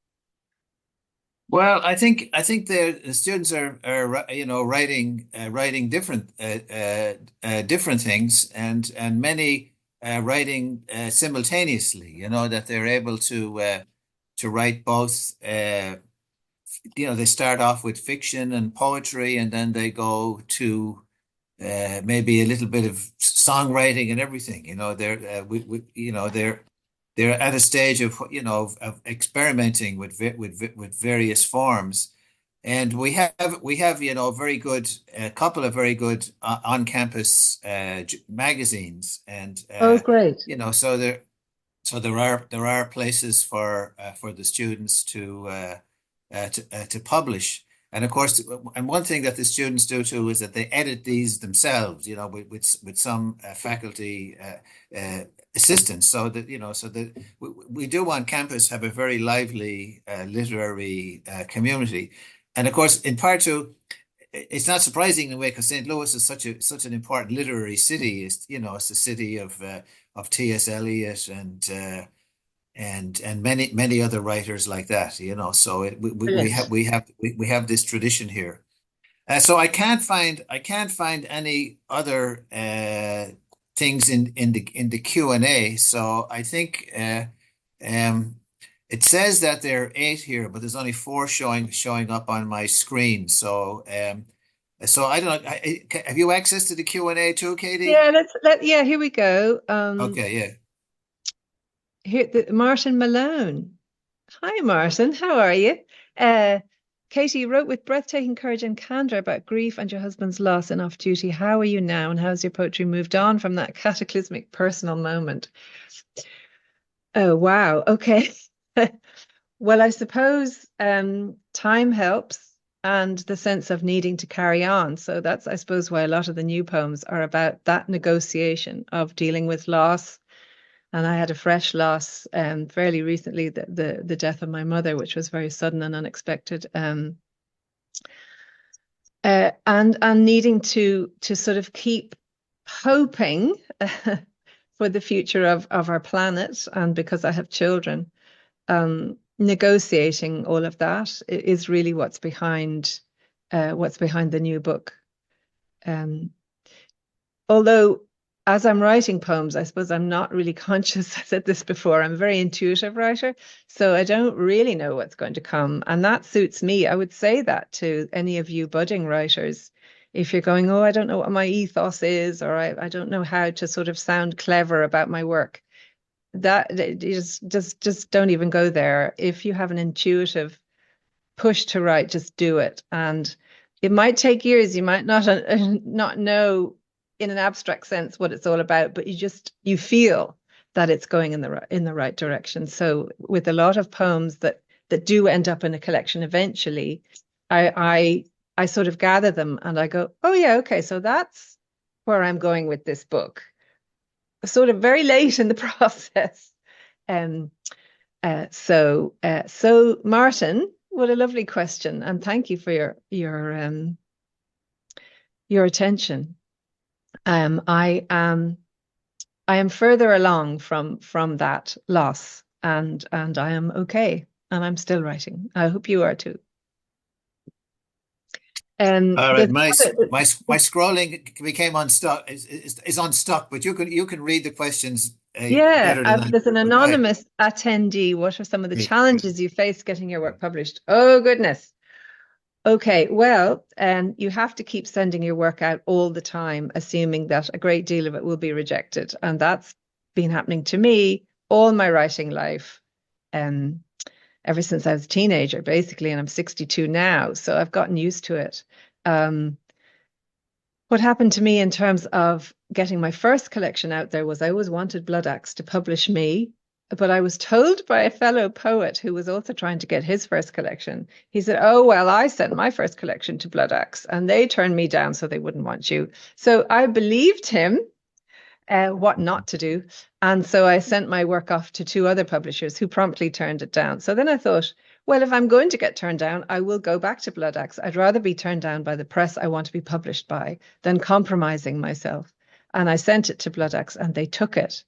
Well, I think the students are writing different things, and many writing simultaneously. That they're able to write both. They start off with fiction and poetry, and then they go to maybe a little bit of songwriting and everything. They're at a stage of of experimenting with various forms, and we have very good a couple of very good on-campus magazines, and Oh, great. so there are places for the students to publish. And of course, and one thing that the students do too is that they edit these themselves, with some faculty assistance, so that we do on campus have a very lively literary community. And of course, in part too, it's not surprising in a way because St. Louis is such an important literary city. It's a city of T.S. Eliot and many other writers like that, you know. So Brilliant. we have this tradition here. So I can't find any other things in the Q&A. So I think um, it says that there are eight here, but there's only four showing up on my screen. So I don't know. Have you access to the Q&A too, Katie? Yeah, yeah, here we go. Okay, yeah. Here, Martin Malone. Hi, Martin. How are you? Uh, Katie, you wrote with breathtaking courage and candor about grief and your husband's loss in off duty. How are you now, and how's your poetry moved on from that cataclysmic personal moment? Oh, wow. Okay. Well, I suppose time helps and the sense of needing to carry on. So that's, I suppose, why a lot of the new poems are about that negotiation of dealing with loss. And I had a fresh loss fairly recently, the death of my mother, which was very sudden and unexpected. And needing to sort of keep hoping for the future of our planet, and because I have children, negotiating all of that is really what's behind the new book. Um, Although, as I'm writing poems, I suppose I'm not really conscious. I said this before, I'm a very intuitive writer, so I don't really know what's going to come. And that suits me. I would say that to any of you budding writers. If you're going, oh, I don't know what my ethos is, or I don't know how to sort of sound clever about my work, that you just don't even go there. If you have an intuitive push to write, just do it. And it might take years. You might not know in an abstract sense what it's all about, but you feel that it's going in the right direction. So with a lot of poems that do end up in a collection eventually, I sort of gather them and I go, oh yeah, okay, so that's where I'm going with this book. Sort of very late in the process. Um, so Martin, what a lovely question, and thank you for your attention. I am further along from that loss, and I am okay, and I'm still writing. I hope you are too. All right, There's my scrolling became unstuck is unstuck, but you can read the questions yeah, better than I there's an do. But go ahead. anonymous attendee. What are some of the Yeah. challenges you face getting your work published? Oh goodness. Okay, well, you have to keep sending your work out all the time, assuming that a great deal of it will be rejected. And that's been happening to me all my writing life, um, ever since I was a teenager, basically, and I'm 62 now. So I've gotten used to it. Um, what happened to me in terms of getting my first collection out there was I always wanted Blood Axe to publish me, but I was told by a fellow poet who was also trying to get his first collection. He said, oh, well, I sent my first collection to Blood Axe and they turned me down, so they wouldn't want you. So I believed him, what not to do. And so I sent my work off to two other publishers who promptly turned it down. So then I thought, well, if I'm going to get turned down, I will go back to Blood Axe. I'd rather be turned down by the press I want to be published by than compromising myself. And I sent it to Blood Axe and they took it.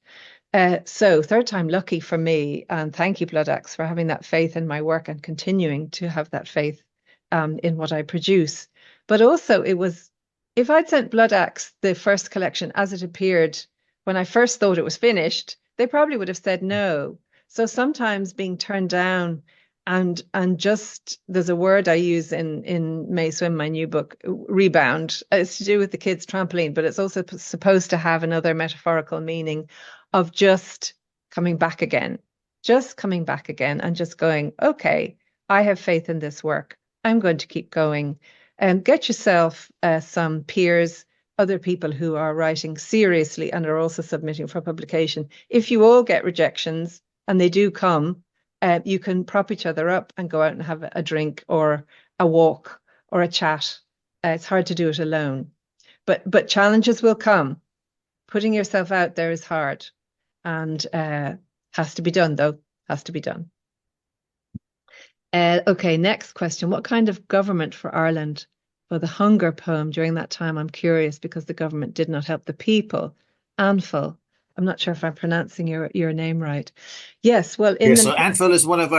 So third time lucky for me. And thank you, Blood Axe, for having that faith in my work and continuing to have that faith in what I produce. But also it was, if I'd sent Blood Axe the first collection as it appeared when I first thought it was finished, they probably would have said no. So sometimes being turned down and just there's a word I use in May Swim, my new book, rebound. It's to do with the kids' trampoline, but it's also supposed to have another metaphorical meaning of just coming back again, and just going, okay, I have faith in this work. I'm going to keep going. And get yourself some peers, other people who are writing seriously and are also submitting for publication. If you all get rejections, and they do come, you can prop each other up and go out and have a drink or a walk or a chat. It's hard to do it alone, but challenges will come. Putting yourself out there is hard, and has to be done, though. Has to be done. Okay, next question. What kind of government for Ireland for the hunger poem during that time? I'm curious because the government did not help the people. Anfal. I'm not sure if I'm pronouncing your name right. Yes, well, Yeah, in so the Anvil is one of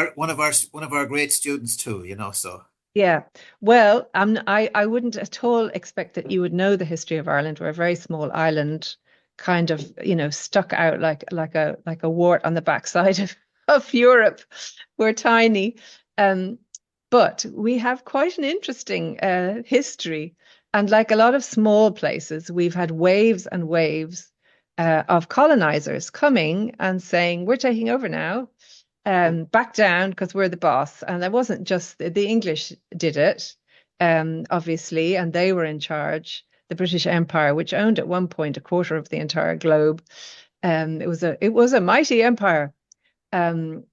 our great students too, so yeah, well, I wouldn't at all expect that you would know the history of Ireland. We're a very small island, kind of, stuck out like a wart on the backside of Europe. We're tiny. Um, but we have quite an interesting history. And like a lot of small places, we've had waves and waves of colonizers coming and saying, we're taking over now, back down because we're the boss. And that wasn't just the English did it, obviously, and they were in charge. The British Empire, which owned at one point a quarter of the entire globe, it was a mighty empire. Um,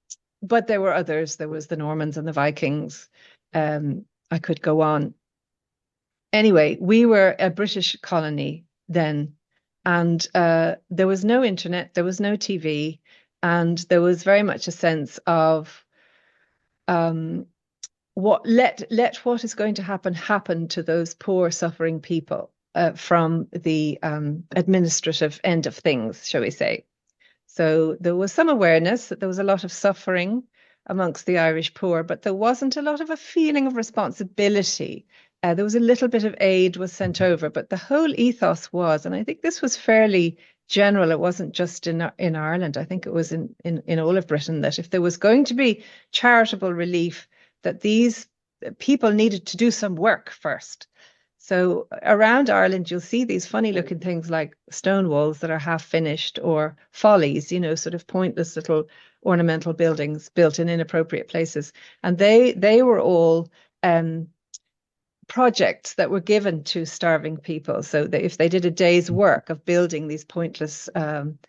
but there were others. There was the Normans and the Vikings. I could go on. Anyway, we were a British colony then, and there was no internet, there was no TV, and there was very much a sense of um, let what is going to happen to those poor suffering people from the administrative end of things, shall we say. So there was some awareness that there was a lot of suffering amongst the Irish poor, but there wasn't a lot of a feeling of responsibility. There was a little bit of aid was sent over, but the whole ethos was, and I think this was fairly general. It wasn't just in Ireland. I think it was in all of Britain, that if there was going to be charitable relief, that these people needed to do some work first. So around Ireland, you'll see these funny looking things like stone walls that are half finished, or follies, sort of pointless little ornamental buildings built in inappropriate places. And they were all projects that were given to starving people. So that if they did a day's work of building these pointless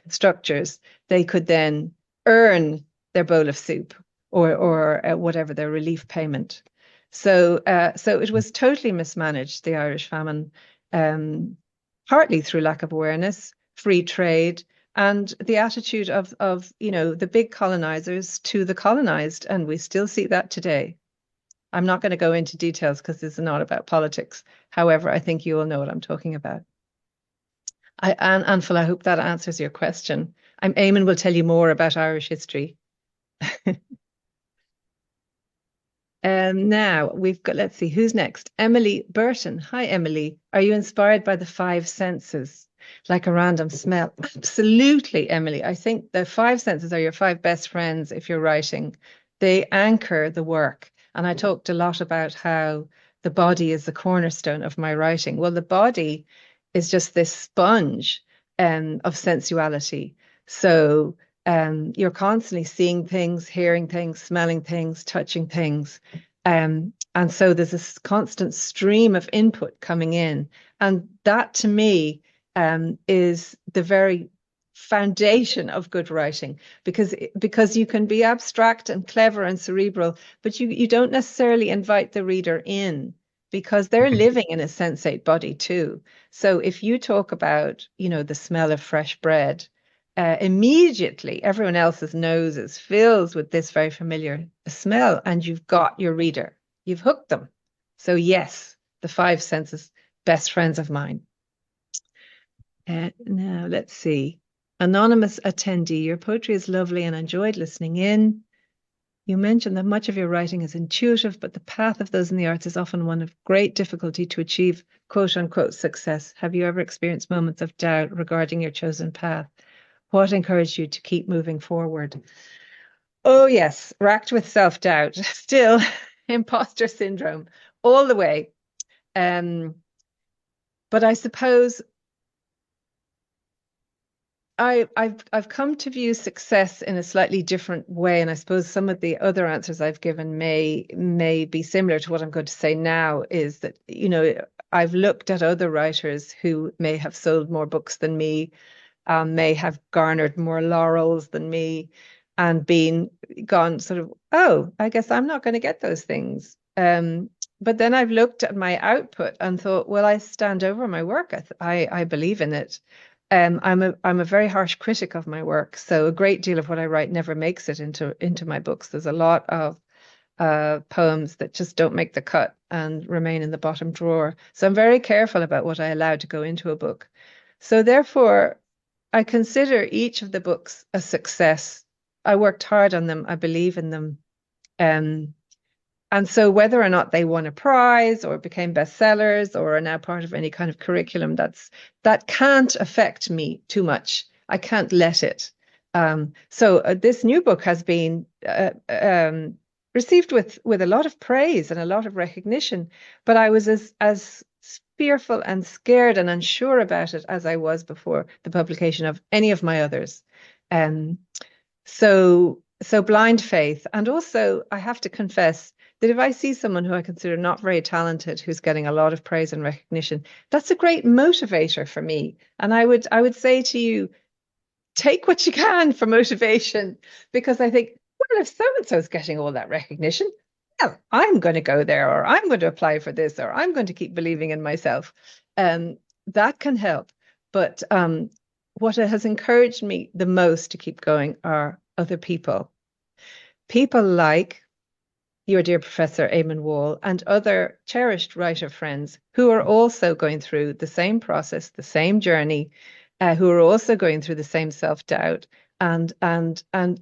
structures, they could then earn their bowl of soup, or whatever their relief payment. So it was totally mismanaged, the Irish famine, partly through lack of awareness, free trade, and the attitude of the big colonizers to the colonized, and we still see that today. I'm not going to go into details because this is not about politics. However, I think you all know what I'm talking about. Anfal, I hope that answers your question. Eamon will tell you more about Irish history. Now we've got, let's see, who's next? Emily Burton. Hi, Emily. Are you inspired by the five senses, like a random smell? Absolutely, Emily. I think the five senses are your five best friends if you're writing. They anchor the work. And I talked a lot about how the body is the cornerstone of my writing. Well, the body is just this sponge of sensuality. So you're constantly seeing things, hearing things, smelling things, touching things. And so there's this constant stream of input coming in. And that to me is the very foundation of good writing, because you can be abstract and clever and cerebral, but you don't necessarily invite the reader in, because they're living in a sensate body too. So if you talk about, the smell of fresh bread, immediately everyone else's noses fills with this very familiar smell, and you've got your reader. You've hooked them. So yes, the five senses, best friends of mine. Now let's see. Anonymous attendee, your poetry is lovely and enjoyed listening in. You mentioned that much of your writing is intuitive, but the path of those in the arts is often one of great difficulty to achieve quote unquote success. Have you ever experienced moments of doubt regarding your chosen path? What encouraged you to keep moving forward? Oh, yes, racked with self-doubt, still imposter syndrome all the way. But I suppose I've come to view success in a slightly different way, and I suppose some of the other answers I've given may be similar to what I'm going to say now. Is that I've looked at other writers who may have sold more books than me, may have garnered more laurels than me, and gone sort of, oh, I guess I'm not going to get those things. But then I've looked at my output and thought, well, I stand over my work. I believe in it. I'm a very harsh critic of my work, so a great deal of what I write never makes it into my books. There's a lot of poems that just don't make the cut and remain in the bottom drawer. So I'm very careful about what I allow to go into a book. So therefore, I consider each of the books a success. I worked hard on them. I believe in them. Um, and so whether or not they won a prize or became bestsellers or are now part of any kind of curriculum, that can't affect me too much. I can't let it. So this new book has been received with a lot of praise and a lot of recognition, but I was as fearful and scared and unsure about it as I was before the publication of any of my others. Um, so blind faith. And also, I have to confess that if I see someone who I consider not very talented, who's getting a lot of praise and recognition, that's a great motivator for me. And I would say to you, take what you can for motivation, because I think, well, if so and so's getting all that recognition, well, I'm going to go there, or I'm going to apply for this, or I'm going to keep believing in myself. That can help. But what has encouraged me the most to keep going are other people. People like your dear Professor Eamon Wall and other cherished writer friends who are also going through the same process, the same journey, who are also going through the same self-doubt, and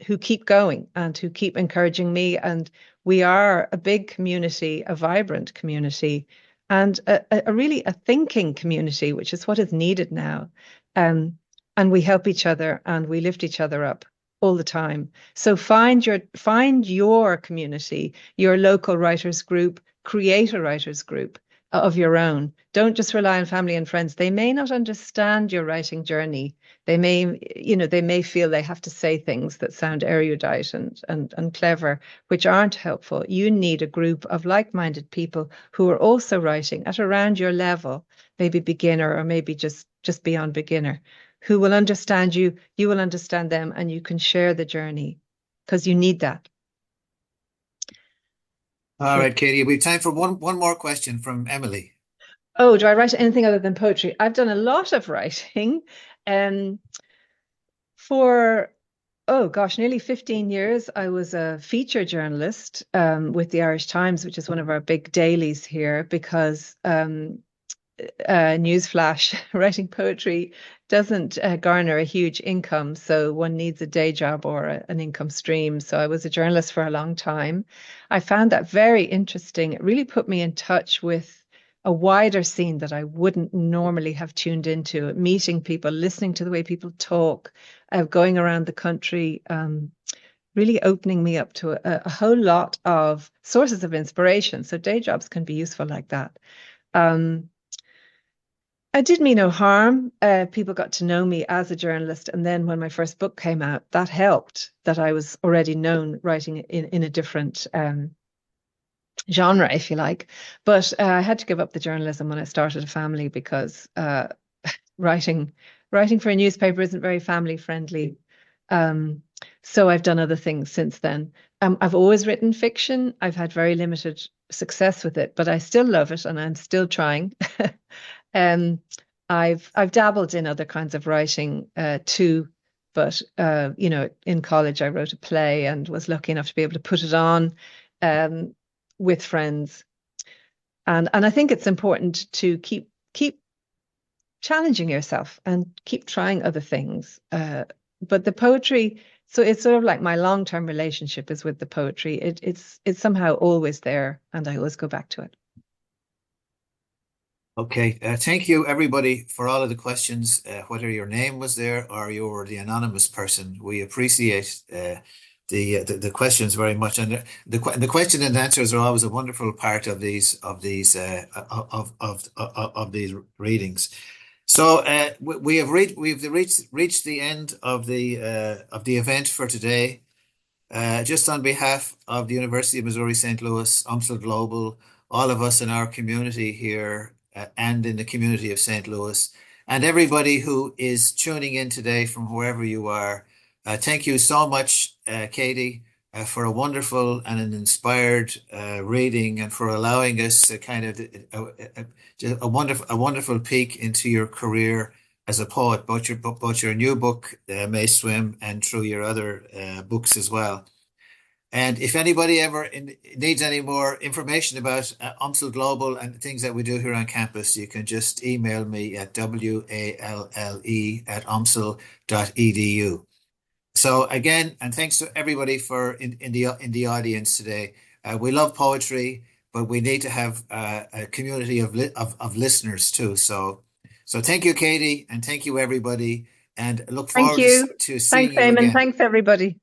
who keep going and who keep encouraging me. And we are a big community, a vibrant community, and a really a thinking community, which is what is needed now. And we help each other and we lift each other up all the time. So find your community, your local writers group, create a writers group of your own. Don't just rely on family and friends. They may not understand your writing journey. They may feel they have to say things that sound erudite and clever, which aren't helpful. You need a group of like-minded people who are also writing at around your level, maybe beginner or maybe just beyond beginner, who will understand you, you will understand them, and you can share the journey because you need that. All Yeah. right, Katie, we have time for one more question from Emily. Oh, do I write anything other than poetry? I've done a lot of writing. Um, for, oh gosh, nearly 15 years, I was a feature journalist with the Irish Times, which is one of our big dailies here, because newsflash, writing poetry doesn't garner a huge income. So one needs a day job or an income stream. So I was a journalist for a long time. I found that very interesting. It really put me in touch with a wider scene that I wouldn't normally have tuned into, meeting people, listening to the way people talk, going around the country. Really opening me up to a whole lot of sources of inspiration. So day jobs can be useful like that. Um, I did me no harm. People got to know me as a journalist. And then when my first book came out, that helped that I was already known writing in a different genre, if you like. But I had to give up the journalism when I started a family because writing writing for a newspaper isn't very family friendly. Um, so I've done other things since then. I've always written fiction. I've had very limited success with it, but I still love it and I'm still trying. Um, I've dabbled in other kinds of writing too, but in college I wrote a play and was lucky enough to be able to put it on um, with friends. And I think it's important to keep challenging yourself and keep trying other things. But the poetry, so it's sort of like my long-term relationship is with the poetry. It's somehow always there, and I always go back to it. Okay, thank you everybody for all of the questions, whether your name was there or you were the anonymous person. We appreciate the questions very much, and the question and answers are always a wonderful part of these readings. So we've reached the end of the event for today. Just on behalf of the University of Missouri St. Louis, UMSL Global, all of us in our community here and in the community of St. Louis, and everybody who is tuning in today from wherever you are, thank you so much, Katie, for a wonderful and an inspired reading, and for allowing us a kind of a wonderful peek into your career as a poet, both your new book, May Swim, and through your other books as well. And if anybody ever needs any more information about UMSL Global and things that we do here on campus, you can just email me at walle@umsl.edu. So again, and thanks to everybody for in the audience today. We love poetry, but we need to have a community of listeners too. So thank you, Katie, and thank you, everybody, and look Thank forward you. to seeing Thanks, you Eamon. again. Thanks, everybody.